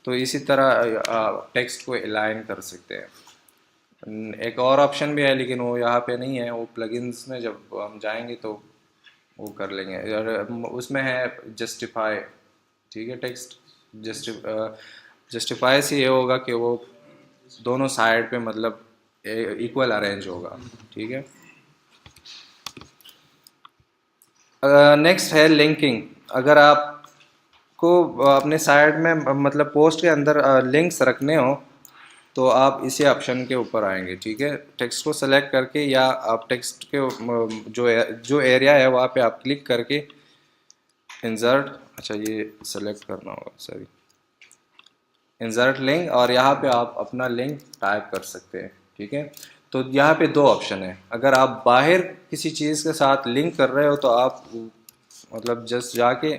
तो इसी तरह टेक्स्ट को अलाइन कर सकते हैं। एक और ऑप्शन भी है लेकिन वो यहाँ पे नहीं है, वो प्लगइन्स में जब हम जाएंगे तो वो कर लेंगे। और उसमें है जस्टिफाई, ठीक है। टेक्स्ट जस्टिफाई से ये होगा कि वो दोनों साइड पे मतलब इक्वल अरेंज होगा, ठीक है। नेक्स्ट है लिंकिंग। अगर आपको अपने साइड में मतलब पोस्ट के अंदर लिंक्स रखने हो तो आप इसी ऑप्शन के ऊपर आएंगे, ठीक है। टेक्स्ट को सेलेक्ट करके या आप टेक्स्ट के जो एरिया है वहाँ पे आप क्लिक करके इंसर्ट, अच्छा ये सेलेक्ट करना होगा, सॉरी, इंसर्ट लिंक, और यहाँ पे आप अपना लिंक टाइप कर सकते हैं, ठीक है। तो यहाँ पे दो ऑप्शन है। अगर आप बाहर किसी चीज़ के साथ लिंक कर रहे हो तो आप मतलब जस्ट जाके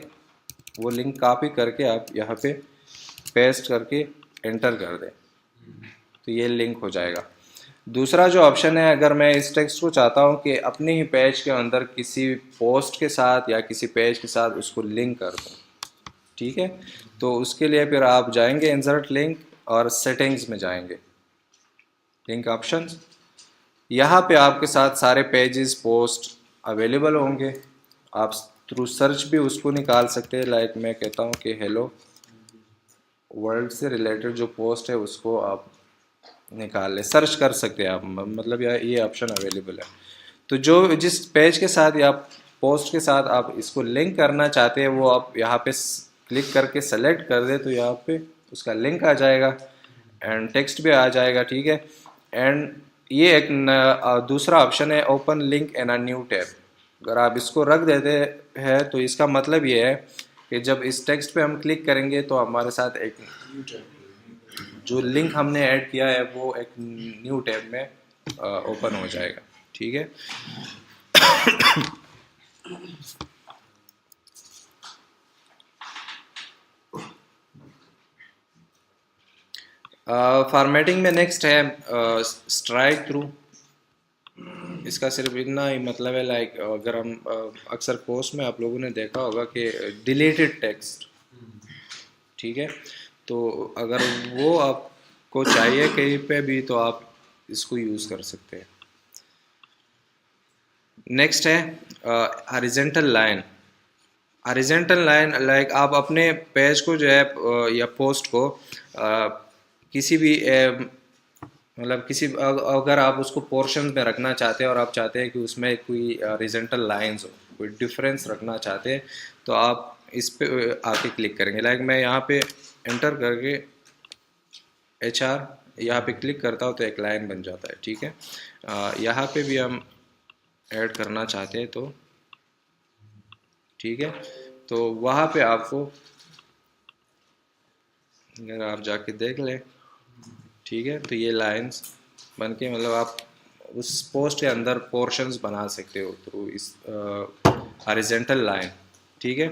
वो लिंक कॉपी करके आप यहाँ पे पेस्ट करके एंटर कर दें तो ये लिंक हो जाएगा। दूसरा जो ऑप्शन है, अगर मैं इस टेक्स्ट को चाहता हूँ कि अपने ही पेज के अंदर किसी पोस्ट के साथ या किसी पेज के साथ उसको लिंक कर दूँ, ठीक है, तो उसके लिए फिर आप जाएंगे इंसर्ट लिंक और सेटिंग्स में जाएंगे, लिंक ऑप्शंस। यहाँ पे आपके साथ सारे पेजेस पोस्ट अवेलेबल होंगे। आप थ्रू सर्च भी उसको निकाल सकते हैं। लाइक मैं कहता हूँ कि हेलो वर्ल्ड से रिलेटेड जो पोस्ट है उसको आप निकाल ले, सर्च कर सकते हैं आप, मतलब ये ऑप्शन अवेलेबल है। तो जो जिस पेज के साथ या पोस्ट के साथ आप इसको लिंक करना चाहते हैं वो आप यहाँ पे क्लिक करके सेलेक्ट कर दे तो यहाँ पे उसका लिंक आ जाएगा एंड टेक्स्ट भी आ जाएगा, ठीक है। एंड ये एक दूसरा ऑप्शन है open link in a new tab. अगर आप इसको रख देते हैं तो इसका मतलब ये है कि जब इस टेक्स्ट पे हम क्लिक करेंगे तो हमारे साथ एक जो लिंक हमने ऐड किया है वो एक न्यू टैब में ओपन हो जाएगा, ठीक है। फॉर्मेटिंग में नेक्स्ट है स्ट्राइक थ्रू। इसका सिर्फ इतना ही मतलब है, लाइक अगर हम अक्सर पोस्ट में आप लोगों ने देखा होगा कि डिलीटेड टेक्स्ट, ठीक है, तो अगर वो आपको चाहिए कहीं पे भी तो आप इसको यूज़ कर सकते हैं। नेक्स्ट है horizontal line. Horizontal line like आप अपने पेज को जो है या पोस्ट को किसी भी मतलब किसी अगर आप उसको पोर्शन में रखना चाहते हैं और आप चाहते हैं कि उसमें कोई हॉरिजॉन्टल लाइंस हो, कोई डिफरेंस रखना चाहते हैं तो आप इस पे आके क्लिक करेंगे। लाइक मैं यहाँ पे एंटर करके HR यहाँ पे क्लिक करता हूँ तो एक लाइन बन जाता है, ठीक है। यहाँ पे भी हम ऐड करना चाहते हैं तो ठीक है, तो वहाँ पे आपको अगर आप जाके देख लें, ठीक है, तो ये लाइंस बन के मतलब आप उस पोस्ट के अंदर पोर्शंस बना सकते हो थ्रू इस हॉरिजॉन्टल लाइन, ठीक है।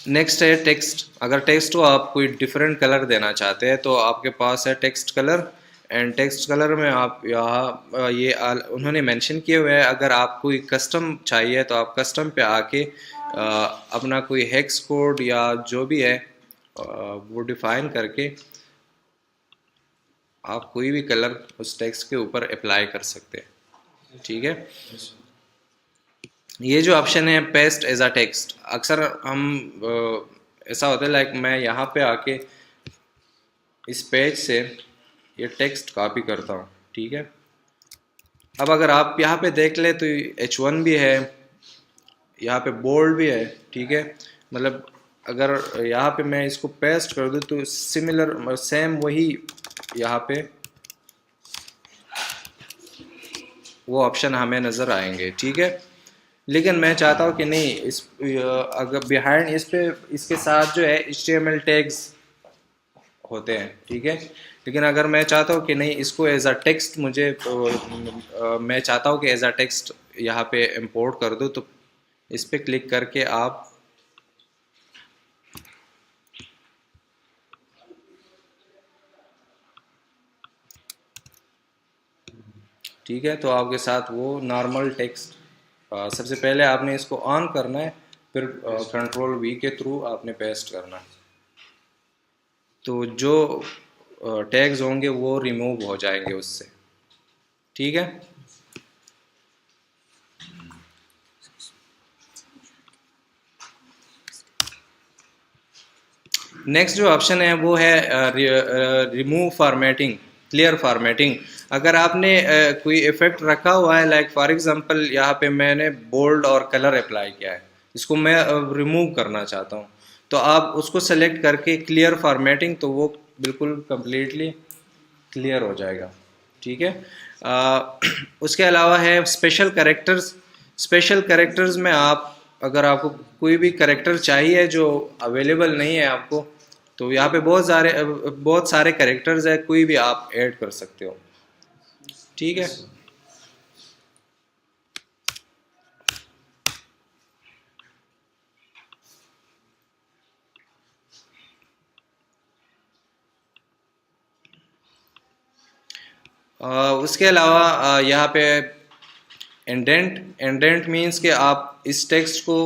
नेक्स्ट है टेक्स्ट। अगर टेक्स्ट को आप कोई डिफरेंट कलर देना चाहते हैं तो आपके पास है text colour and text colour में आप यहाँ ये उन्होंने मेंशन किए हुए हैं। अगर आप कोई कस्टम चाहिए तो आप कस्टम पे आके अपना कोई हेक्स कोड या जो भी है वो डिफाइन करके आप कोई भी कलर उस टेक्स्ट के ऊपर अप्लाई कर सकते हैं, ठीक है। ये जो ऑप्शन है पेस्ट एज अ टेक्स्ट, अक्सर हम ऐसा होता है लाइक मैं यहाँ पे आके इस पेज से ये टेक्स्ट कॉपी करता हूँ, ठीक है। अब अगर आप यहाँ पे देख ले तो H1 भी है, यहाँ पे बोल्ड भी है, ठीक है। मतलब अगर यहाँ पे मैं इसको पेस्ट कर दूँ तो सिमिलर सेम वही यहाँ पे वो ऑप्शन हमें नज़र आएंगे, ठीक है। लेकिन मैं चाहता हूँ कि नहीं इस अगर बिहाइंड इस पे इसके साथ जो है HTML टैग्स होते हैं, ठीक है। लेकिन अगर मैं चाहता हूँ कि नहीं इसको एज अ टेक्स्ट मुझे मैं चाहता हूँ कि एज अ टेक्स्ट यहाँ पे इंपोर्ट कर दो तो इस पे क्लिक करके आप ठीक है। तो आपके साथ वो नॉर्मल टेक्स्ट, सबसे पहले आपने इसको ऑन करना है, फिर कंट्रोल V के थ्रू आपने पेस्ट करना है, तो जो टैग्स होंगे वो रिमूव हो जाएंगे उससे, ठीक है। नेक्स्ट जो ऑप्शन है वो है रिमूव फॉर्मेटिंग, क्लियर फॉर्मेटिंग। अगर आपने कोई इफेक्ट रखा हुआ है, लाइक फॉर एग्जांपल यहाँ पे मैंने बोल्ड और कलर अप्लाई किया है, इसको मैं रिमूव करना चाहता हूँ, तो आप उसको सेलेक्ट करके क्लियर फॉर्मेटिंग, तो वो बिल्कुल कंप्लीटली क्लियर हो जाएगा, ठीक है। उसके अलावा है स्पेशल कैरेक्टर्स। स्पेशल कैरेक्टर्स में आप, अगर आपको कोई भी कैरेक्टर चाहिए जो अवेलेबल नहीं है आपको, तो यहाँ पे बहुत सारे कैरेक्टर्स है, कोई भी आप ऐड कर सकते हो, ठीक है। उसके अलावा यहाँ पे इंडेंट मीन्स कि आप इस टेक्स्ट को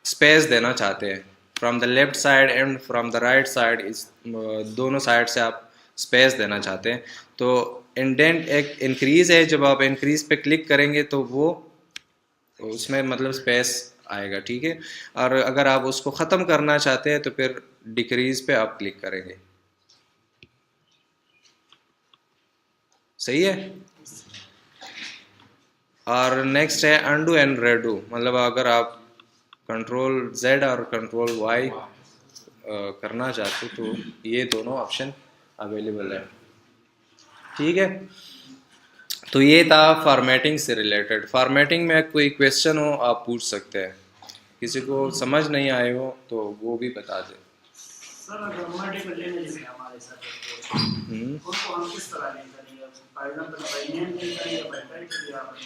स्पेस देना चाहते हैं, from the left side and from the right side, इस दोनों साइड से आप स्पेस देना चाहते हैं। तो इंडेंट एक इंक्रीज है, जब आप इंक्रीज पे क्लिक करेंगे तो वो उसमें मतलब स्पेस आएगा, ठीक है। और अगर आप उसको ख़त्म करना चाहते हैं तो फिर डिक्रीज पे आप क्लिक करेंगे, सही है। और नेक्स्ट है अनडू एंड रेडू, मतलब अगर आप कंट्रोल Z और कंट्रोल Y करना चाहते तो ये दोनों ऑप्शन अवेलेबल है, ठीक है। तो ये था फॉर्मेटिंग से रिलेटेड। फॉर्मेटिंग में कोई क्वेश्चन हो आप पूछ सकते हैं, किसी को समझ नहीं आए हो तो वो भी बता दे। सर अगर मल्टीपल इमेजेस है हमारे साथ, उनको हम किस तरह लिंक करेंगे? For example by name link करेंगे, बाय टाइटल, या बाय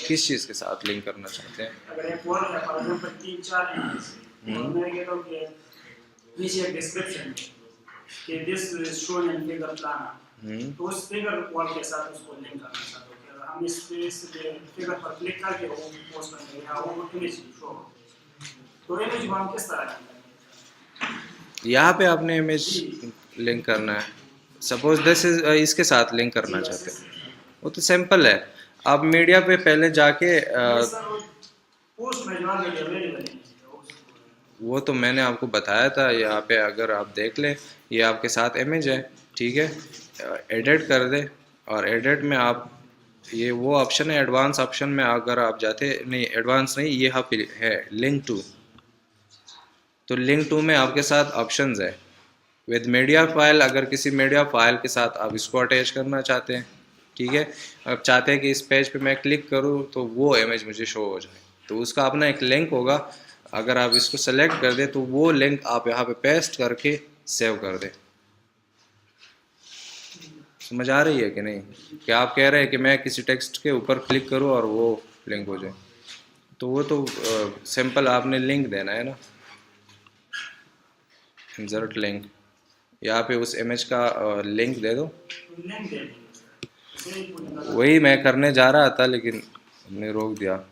किस चीज़ के साथ लिंक करना चाहते हैं? अगर एक वर्ड है फॉर एग्जांपल 3-4 इमेजेस, तो मैं कहता हूं कि नीचे एक डिस्क्रिप्शन कि this is shown in figure planar, तो उस फिगर वर्ड के साथ उसको लिंक करना चाहते हो कि हम इस फिगर पर क्लिक करके वो पोस्ट करेंगे या वो इमेज शो, तो इमेज को हम किस तरह लिंक करेंगे? यहाँ पे आपने इमेज लिंक करना है, सपोज दिस इज, इसके साथ लिंक करना चाहते हैं, वो तो सिंपल है। आप मीडिया पे पहले जाके पोस्ट में जो अवेलेबल है वो तो मैंने आपको बताया था, यहाँ पे अगर आप देख लें, ये आपके साथ इमेज है, ठीक है। एडिट कर दे, और एडिट में आप, ये वो ऑप्शन है एडवांस ऑप्शन में, अगर आप जाते नहीं, एडवांस नहीं, ये यहाँ पे है लिंक टू, तो लिंक टू में आपके साथ ऑप्शंस है विद मीडिया फाइल। अगर किसी मीडिया फाइल के साथ आप इसको अटैच करना चाहते हैं, ठीक है, आप चाहते हैं कि इस पेज पे मैं क्लिक करूँ तो वो इमेज मुझे शो हो जाए, तो उसका अपना एक लिंक होगा। अगर आप इसको सेलेक्ट कर दें तो वो लिंक आप यहाँ पे पेस्ट करके सेव कर दें। समझ आ रही है कि नहीं? कि आप कह रहे हैं कि मैं किसी टेक्स्ट के ऊपर क्लिक करूँ और वो लिंक हो जाए, तो वो तो सिंपल आपने लिंक देना है ना, इंसर्ट लिंक, यहाँ पे उस इमेज का लिंक दे दो। लिंक दे देंगे, वही मैं करने जा रहा था लेकिन हमने रोक दिया।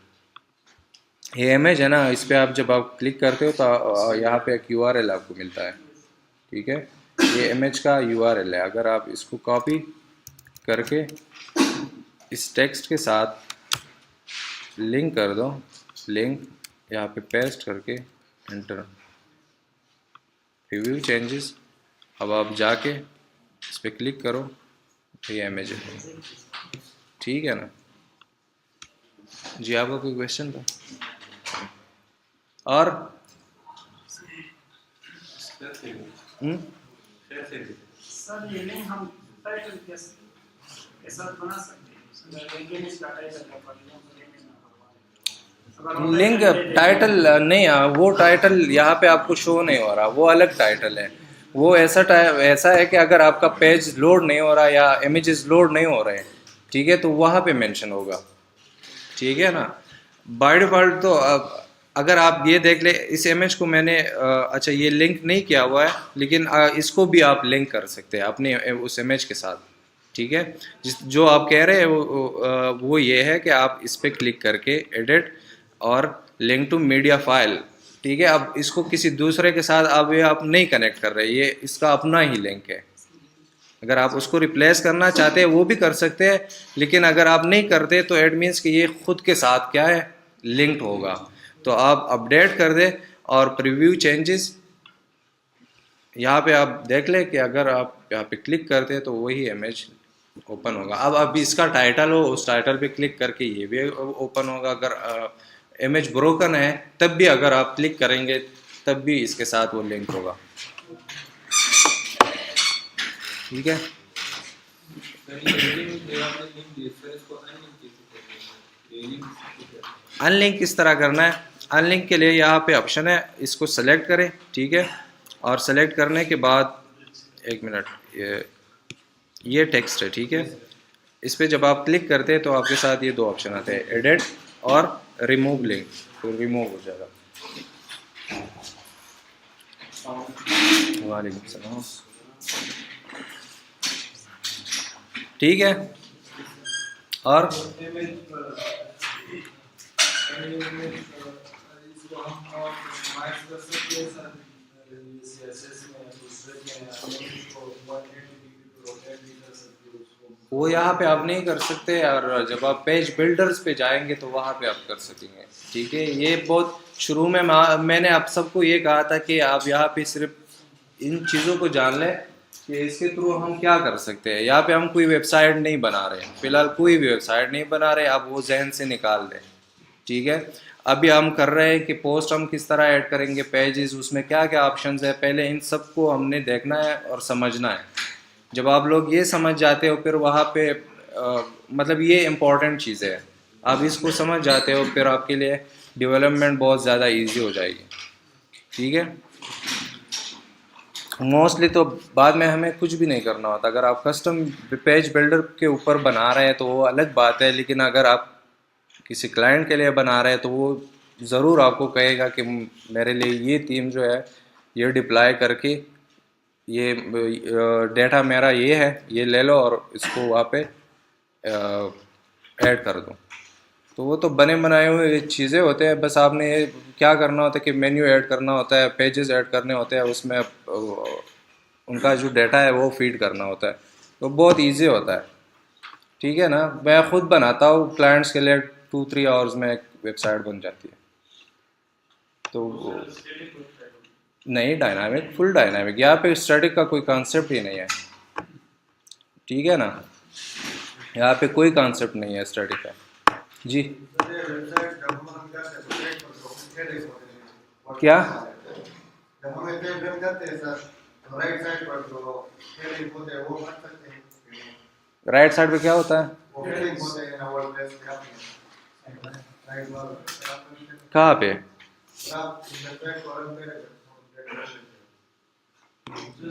ये इमेज है ना, इस पर आप जब आप क्लिक करते हो तो यहाँ पे एक URL आपको मिलता है, ठीक है। ये इमेज का URL है, अगर आप इसको कॉपी करके इस टेक्स्ट के साथ लिंक कर दो, लिंक यहाँ पे पेस्ट करके एंटर, रिव्यू चेंजेस, अब आप जाके इस पर क्लिक करो, ये इमेज है, ठीक है ना जी। आपका कोई क्वेश्चन था? और सर ये लिंक हम टाइटल के साथ बना सकते हैं, इमेज का टाइटल है फॉर एग्जांपल, लिंक टाइटल नहीं, वो टाइटल यहाँ पे आपको शो नहीं हो रहा, वो अलग टाइटल है। वो ऐसा है कि अगर आपका पेज लोड नहीं हो रहा या इमेजेस लोड नहीं हो रहे, ठीक है, तो वहाँ पे मेंशन होगा, ठीक है ना। बाय डिफॉल्ट तो अगर आप ये देख ले, इस इमेज को मैंने अच्छा ये लिंक नहीं किया हुआ है, लेकिन इसको भी आप लिंक कर सकते हैं अपने उस इमेज के साथ, ठीक है। जो आप कह रहे हैं वो ये है कि आप इस पर क्लिक करके एडिट और लिंक टू मीडिया फाइल, ठीक है। अब इसको किसी दूसरे के साथ आप नहीं कनेक्ट कर रहे, ये इसका अपना ही लिंक है। अगर आप उसको रिप्लेस करना चाहते हैं वो भी कर सकते हैं, लेकिन अगर आप नहीं करते तो इट मीन्स कि ये खुद के साथ क्या है, लिंक्ड होगा। तो आप अपडेट कर दें और प्रीव्यू चेंजेस यहाँ पे आप देख लें कि अगर आप यहाँ पे क्लिक करते हैं तो वही इमेज ओपन होगा। अब अभी इसका टाइटल हो, उस टाइटल पे क्लिक करके ये भी ओपन होगा। अगर इमेज ब्रोकन है तब भी अगर आप क्लिक करेंगे तब भी इसके साथ वो लिंक होगा, ठीक है। अनलिंक किस तरह करना है? अनलिंक के लिए यहाँ पे ऑप्शन है, इसको सेलेक्ट करें, ठीक है। और सेलेक्ट करने के बाद एक मिनट, ये टेक्स्ट है, ठीक है। इस पे जब आप क्लिक करते हैं तो आपके साथ ये दो ऑप्शन आते हैं, एडिट और रिमूव लिंक, तो रिमूव हो जाएगा। वालेकुम सलाम, ठीक है। और वो यहाँ पे आप नहीं कर सकते, और जब आप पेज बिल्डर्स पे जाएंगे तो वहाँ पे आप कर सकेंगे, ठीक है। ये बहुत शुरू में मैंने आप सबको ये कहा था कि आप यहाँ पे सिर्फ इन चीज़ों को जान लें कि इसके थ्रू हम क्या कर सकते हैं। यहाँ पे हम कोई वेबसाइट नहीं बना रहे हैं, फिलहाल कोई भी वेबसाइट नहीं बना रहे, आप वो जहन से निकाल दें, ठीक है। अभी हम कर रहे हैं कि पोस्ट हम किस तरह ऐड करेंगे, पेजेस, उसमें क्या क्या ऑप्शंस है, पहले इन सबको हमने देखना है और समझना है। जब आप लोग ये समझ जाते हो फिर वहाँ पे मतलब ये इम्पोर्टेंट चीज़ें है, आप इसको समझ जाते हो फिर आपके लिए डेवलपमेंट बहुत ज़्यादा इजी हो जाएगी, ठीक है। मोस्टली तो बाद में हमें कुछ भी नहीं करना होता। अगर आप कस्टम पेज बिल्डर के ऊपर बना रहे हैं तो वो अलग बात है, लेकिन अगर आप किसी क्लाइंट के लिए बना रहे हैं तो वो ज़रूर आपको कहेगा कि मेरे लिए ये थीम जो है ये डिप्लॉय करके ये डेटा मेरा ये है, ये ले लो और इसको वहाँ पे ऐड कर दो। तो वो तो बने बनाए हुए चीज़ें होते हैं, बस आपने ये क्या करना होता है कि मेन्यू ऐड करना होता है, पेजेस ऐड करने होते हैं, उसमें उनका जो डेटा है वो फीड करना होता है, तो बहुत इजी होता है, ठीक है ना। मैं खुद बनाता हूँ क्लाइंट्स के लिए, 2-3 आवर्स में एक वेबसाइट बन जाती है। तो नहीं, डायनामिक, फुल डायनामिक, यहाँ पे स्टैटिक का कोई कॉन्सेप्ट ही नहीं है, ठीक है ना। यहाँ पे कोई कॉन्सेप्ट नहीं है स्टैटिक का जी। क्या राइट साइड पे क्या होता है? कहाँ पे?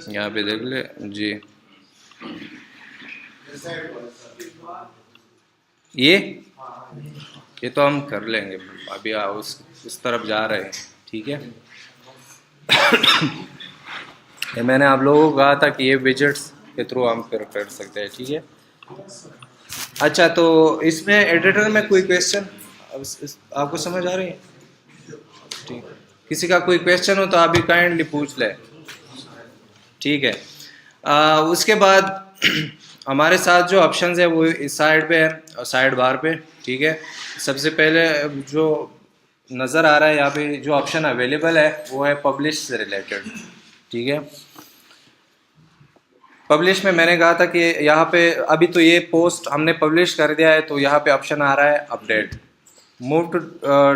यहाँ पे देख ले जी, ये तो हम कर लेंगे, अभी उस तरफ जा रहे हैं, ठीक है। ये मैंने आप लोगों को कहा था कि ये विजेट्स के थ्रू हम कर सकते हैं, ठीक है। अच्छा, तो इसमें एडिटर में कोई क्वेश्चन आपको समझ आ रही है? ठीक, किसी का कोई क्वेश्चन हो तो आप भी काइंडली पूछ ले, ठीक है। उसके बाद हमारे साथ जो ऑप्शंस है वो इस साइड पे है और साइड बार पे, ठीक है। सबसे पहले जो नज़र आ रहा है यहाँ पे जो ऑप्शन अवेलेबल है वो है पब्लिश से रिलेटेड, ठीक है। पब्लिश में मैंने कहा था कि यहाँ पे अभी तो ये पोस्ट हमने पब्लिश कर दिया है, तो यहाँ पे ऑप्शन आ रहा है update. Move to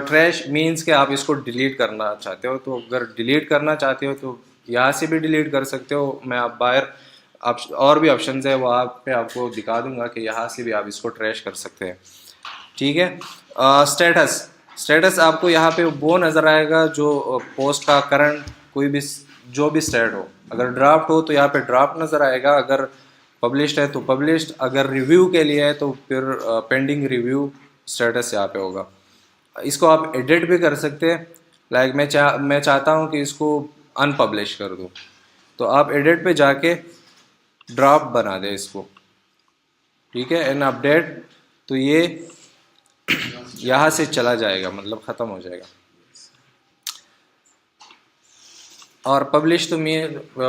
trash means कि आप इसको डिलीट करना चाहते हो, तो अगर डिलीट करना चाहते हो तो यहाँ से भी डिलीट कर सकते हो। मैं आप बाहर और भी ऑप्शंस है वहाँ पे आपको दिखा दूंगा कि यहाँ से भी आप इसको ट्रैश कर सकते हैं, ठीक है। स्टेटस आपको यहाँ पे वो नज़र आएगा जो पोस्ट का करंट कोई भी जो भी स्टेट हो। अगर ड्राफ्ट हो तो यहाँ पे ड्राफ्ट नज़र आएगा, अगर पब्लिश्ड है तो पब्लिश्ड, अगर रिव्यू के लिए है तो फिर पेंडिंग रिव्यू स्टेटस यहाँ पे होगा। इसको आप एडिट भी कर सकते हैं, लाइक मैं चाहता हूँ कि इसको अनपब्लिश कर दूँ, तो आप एडिट पे जाके ड्राफ्ट बना दें इसको, ठीक है, एंड अपडेट, तो ये यहाँ से चला जाएगा, मतलब ख़त्म हो जाएगा। और पब्लिश तो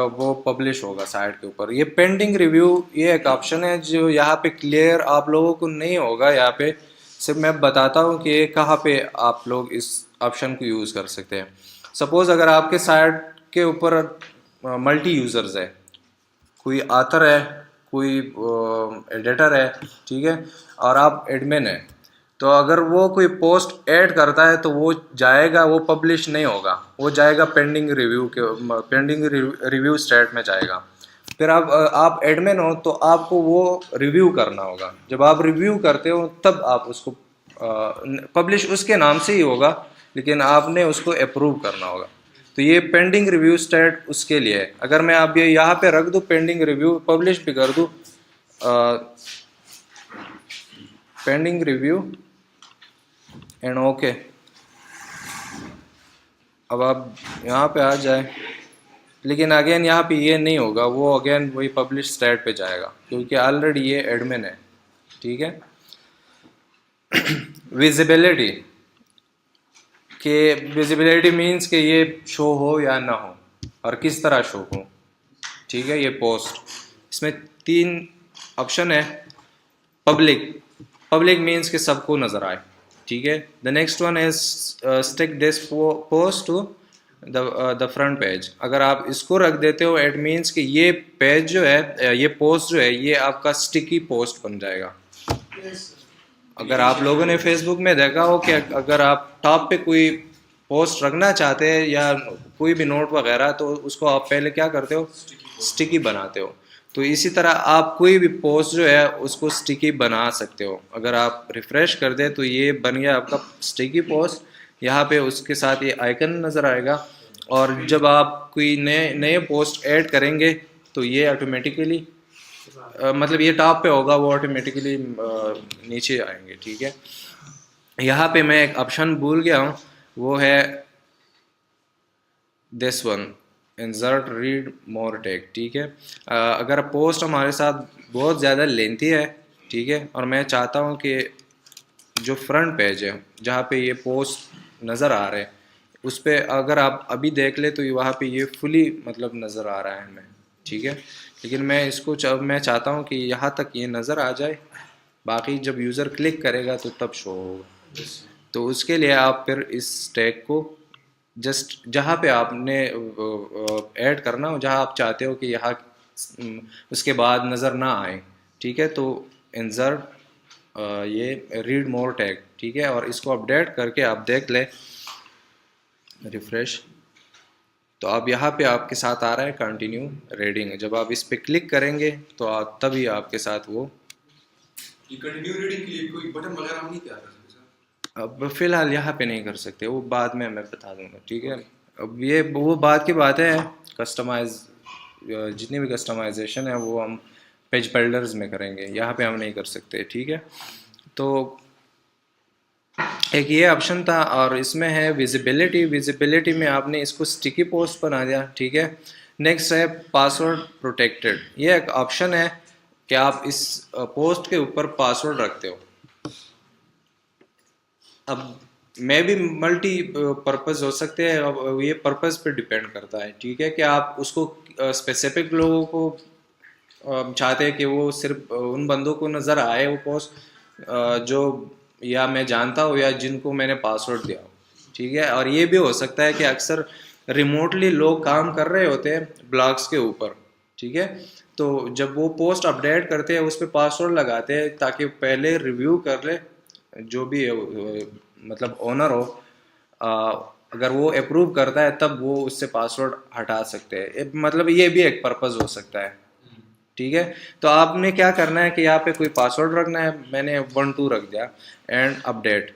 वो पब्लिश होगा साइट के ऊपर। ये पेंडिंग रिव्यू, ये एक ऑप्शन है जो यहाँ पे क्लियर आप लोगों को नहीं होगा। यहाँ पे सिर्फ मैं बताता हूँ कि कहाँ पे आप लोग इस ऑप्शन को यूज़ कर सकते हैं। सपोज़ अगर आपके साइट के ऊपर मल्टी यूज़र्स है, कोई ऑथर है, कोई एडिटर है, ठीक है, और आप एडमिन है, तो अगर वो कोई पोस्ट ऐड करता है तो वो जाएगा, वो पब्लिश नहीं होगा, वो जाएगा पेंडिंग रिव्यू स्टेट में जाएगा। फिर आप एडमिन हो तो आपको वो रिव्यू करना होगा। जब आप रिव्यू करते हो तब आप उसको पब्लिश उसके नाम से ही होगा, लेकिन आपने उसको अप्रूव करना होगा। तो ये पेंडिंग रिव्यू स्टेट उसके लिए है। अगर मैं आप ये यहाँ पे रख दूँ पेंडिंग रिव्यू, पब्लिश भी कर दूँ पेंडिंग रिव्यू एंड ओके, अब आप यहाँ पे आ जाए, लेकिन अगेन यहाँ पे ये नहीं होगा, वो अगेन वही पब्लिश स्टेट पे जाएगा क्योंकि ऑलरेडी ये एडमिन है, ठीक है। विजिबिलिटी के, विजिबिलिटी मीन्स कि ये शो हो या ना हो और किस तरह शो हो, ठीक है। ये पोस्ट, इसमें 3 ऑप्शन है। पब्लिक मीन्स कि सबको नज़र आए, ठीक है। The next one is stick this post to the front page. अगर आप इसको रख देते हो इट मीन्स कि ये पेज जो है, ये पोस्ट जो है, ये आपका स्टिकी पोस्ट बन जाएगा। अगर आप लोगों ने फेसबुक में देखा हो कि अगर आप टॉप पे कोई पोस्ट रखना चाहते हैं या कोई भी नोट वगैरह, तो उसको आप पहले क्या करते हो, स्टिकी बनाते हो। तो इसी तरह आप कोई भी पोस्ट जो है उसको स्टिकी बना सकते हो। अगर आप रिफ्रेश कर दे तो ये बन गया आपका स्टिकी पोस्ट। यहाँ पे उसके साथ ये आइकन नज़र आएगा, और जब आप कोई नए पोस्ट ऐड करेंगे तो ये ऑटोमेटिकली मतलब ये टॉप पे होगा, वो ऑटोमेटिकली नीचे आएंगे, ठीक है। यहाँ पे मैं एक ऑप्शन भूल गया हूँ, वो है this one, insert read more tag, ठीक है। अगर पोस्ट हमारे साथ बहुत ज़्यादा लेंथी है, ठीक है, और मैं चाहता हूँ कि जो फ्रंट पेज है जहाँ पे ये पोस्ट नज़र आ रहे हैं उस पर अगर आप अभी देख ले तो वहाँ पे ये फुली मतलब नज़र आ रहा है हमें, ठीक है। लेकिन मैं इसको मैं चाहता हूँ कि यहाँ तक ये नज़र आ जाए, बाकी जब यूज़र क्लिक करेगा तो तब शो होगा। तो उसके लिए आप फिर इस टैग को जस्ट जहाँ पे आपने ऐड करना हो, जहाँ आप चाहते हो कि यहाँ उसके बाद नज़र ना आए, ठीक है, तो इंसर्ट ये रीड मोर टैग, ठीक है, और इसको अपडेट करके आप देख ले, रिफ्रेश, तो अब यहाँ पे आपके साथ आ रहा है कंटिन्यू रीडिंग। जब आप इस पे क्लिक करेंगे तो तभी आपके साथ वो ये कंटिन्यू रीडिंग के लिए कोई बटन वगैरह हम नहीं तैयार कर सकते सर? अब फिलहाल यहाँ पे नहीं कर सकते, वो बाद में मैं बता दूंगा, ठीक है। अब ये वो बाद की बात है, कस्टमाइज जितनी भी कस्टमाइजेशन है वो हम पेज बिल्डर्स में करेंगे, यहाँ पे हम नहीं कर सकते, ठीक है। तो एक ये ऑप्शन था, और इसमें है विजिबिलिटी में आपने इसको स्टिकी पोस्ट बना दिया, ठीक है। नेक्स्ट है पासवर्ड प्रोटेक्टेड। ये एक ऑप्शन है कि आप इस पोस्ट के ऊपर पासवर्ड रखते हो। अब मैं भी मल्टी पर्पज़ हो सकते हैं, अब ये पर्पज़ पे डिपेंड करता है, ठीक है, कि आप उसको स्पेसिफिक लोगों को चाहते हैं कि वो सिर्फ उन बंदों को नज़र आए वो पोस्ट जो या मैं जानता हूँ या जिनको मैंने पासवर्ड दिया हो, ठीक है। और ये भी हो सकता है कि अक्सर रिमोटली लोग काम कर रहे होते हैं ब्लॉग्स के ऊपर, ठीक है, तो जब वो पोस्ट अपडेट करते हैं उस पर पासवर्ड लगाते हैं ताकि पहले रिव्यू कर ले जो भी मतलब ओनर हो, अगर वो अप्रूव करता है तब वो उससे पासवर्ड हटा सकते हैं। मतलब ये भी एक पर्पज़ हो सकता है, ठीक है। तो आपने क्या करना है कि यहाँ पे कोई पासवर्ड रखना है, मैंने 1-2 रख दिया एंड अपडेट।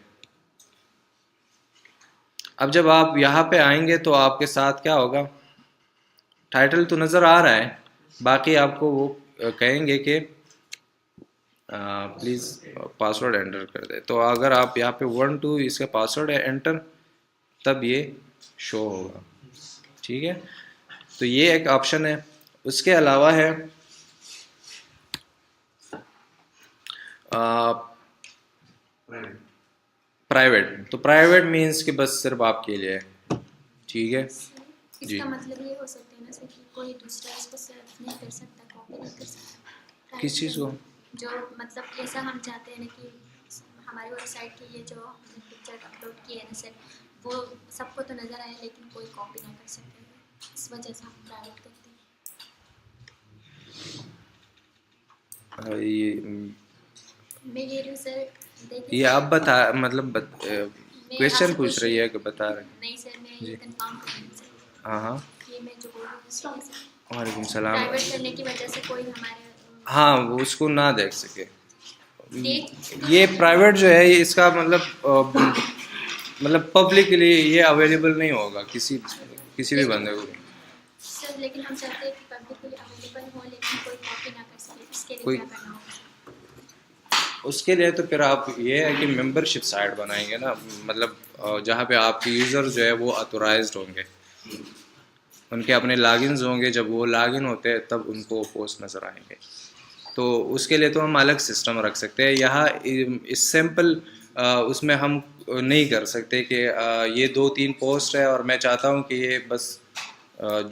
अब जब आप यहाँ पे आएंगे तो आपके साथ क्या होगा, टाइटल तो नज़र आ रहा है, बाकी आपको वो कहेंगे कि प्लीज़ पासवर्ड एंटर कर दे। तो अगर आप यहाँ पे 1-2 इसका पासवर्ड है एंटर, तब ये शो होगा, ठीक है। तो ये एक ऑप्शन है। उसके अलावा है प्राइवेट प्राइवेट, तो प्राइवेट मीन्स कि बस सिर्फ आपके लिए है, ठीक है। जी। इसका मतलब ये हो सकता है ना सर कि कोई दूसरा इसको सर्व नहीं कर सकता, कॉपी नहीं कर सकता। किस चीज़ को? जो मतलब ऐसा हम चाहते हैं ना कि हमारी वेबसाइट की ये जो हमने पिक्चर अपलोड की है ना सर, वो सबको तो नज़र आए लेकिन कोई कॉपी ना कर सके, इस वजह से हम प्राइवेट करते हैं। मैं ये रही हूँ सर, देखिए ये आप बता मतलब क्वेश्चन पूछ रही है कि बता रहे हैं? नहीं सर, मैं ये कंफर्म करूँ सर, हाँ हाँ, ये मैं जो बोल रही हूँ सर, वालेकुम सलाम। प्राइवेट करने की वजह से कोई हमारे हाँ, वो उसको ना देख सके। ये प्राइवेट जो है ये इसका मतलब पब्लिकली ये अवेलेबल नहीं होगा किसी भी बंदे को। सर लेकिन हम चाहते हैं कि पब्लिकली अवेलेबल हो लेकिन कोई कॉपी ना कर सके, इसके लिए कोई- क्या करना होगा? उसके लिए तो फिर आप ये है कि मेंबरशिप साइट बनाएंगे ना, मतलब जहाँ पे आपके यूज़र जो है वो ऑथोराइज्ड होंगे, उनके अपने लॉगिन्स होंगे, जब वो लॉगिन होते हैं तब उनको पोस्ट नज़र आएंगे। तो उसके लिए तो हम अलग सिस्टम रख सकते हैं। यहाँ इस सिंपल उसमें हम नहीं कर सकते कि ये 2-3 पोस्ट है और मैं चाहता हूँ कि ये बस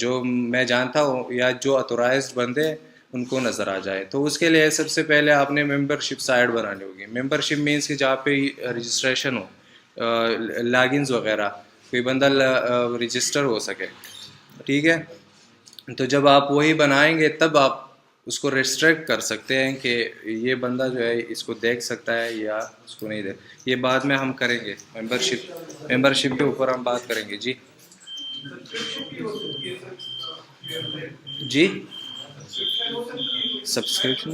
जो मैं जानता हूँ या जो ऑथोराइज्ड बंदे उनको नज़र आ जाए। तो उसके लिए सबसे पहले आपने मेंबरशिप साइट बनानी होगी। मेंबरशिप मीन्स कि जहाँ पे रजिस्ट्रेशन हो, लॉगिन्स वगैरह, कोई बंदा रजिस्टर हो सके, ठीक है। तो जब आप वही बनाएंगे तब आप उसको रिस्ट्रिक्ट कर सकते हैं कि ये बंदा जो है इसको देख सकता है या इसको नहीं देख। ये बाद में हम करेंगे, मेंबरशिप के ऊपर हम बात करेंगे। जी जी, सब्सक्रिप्शन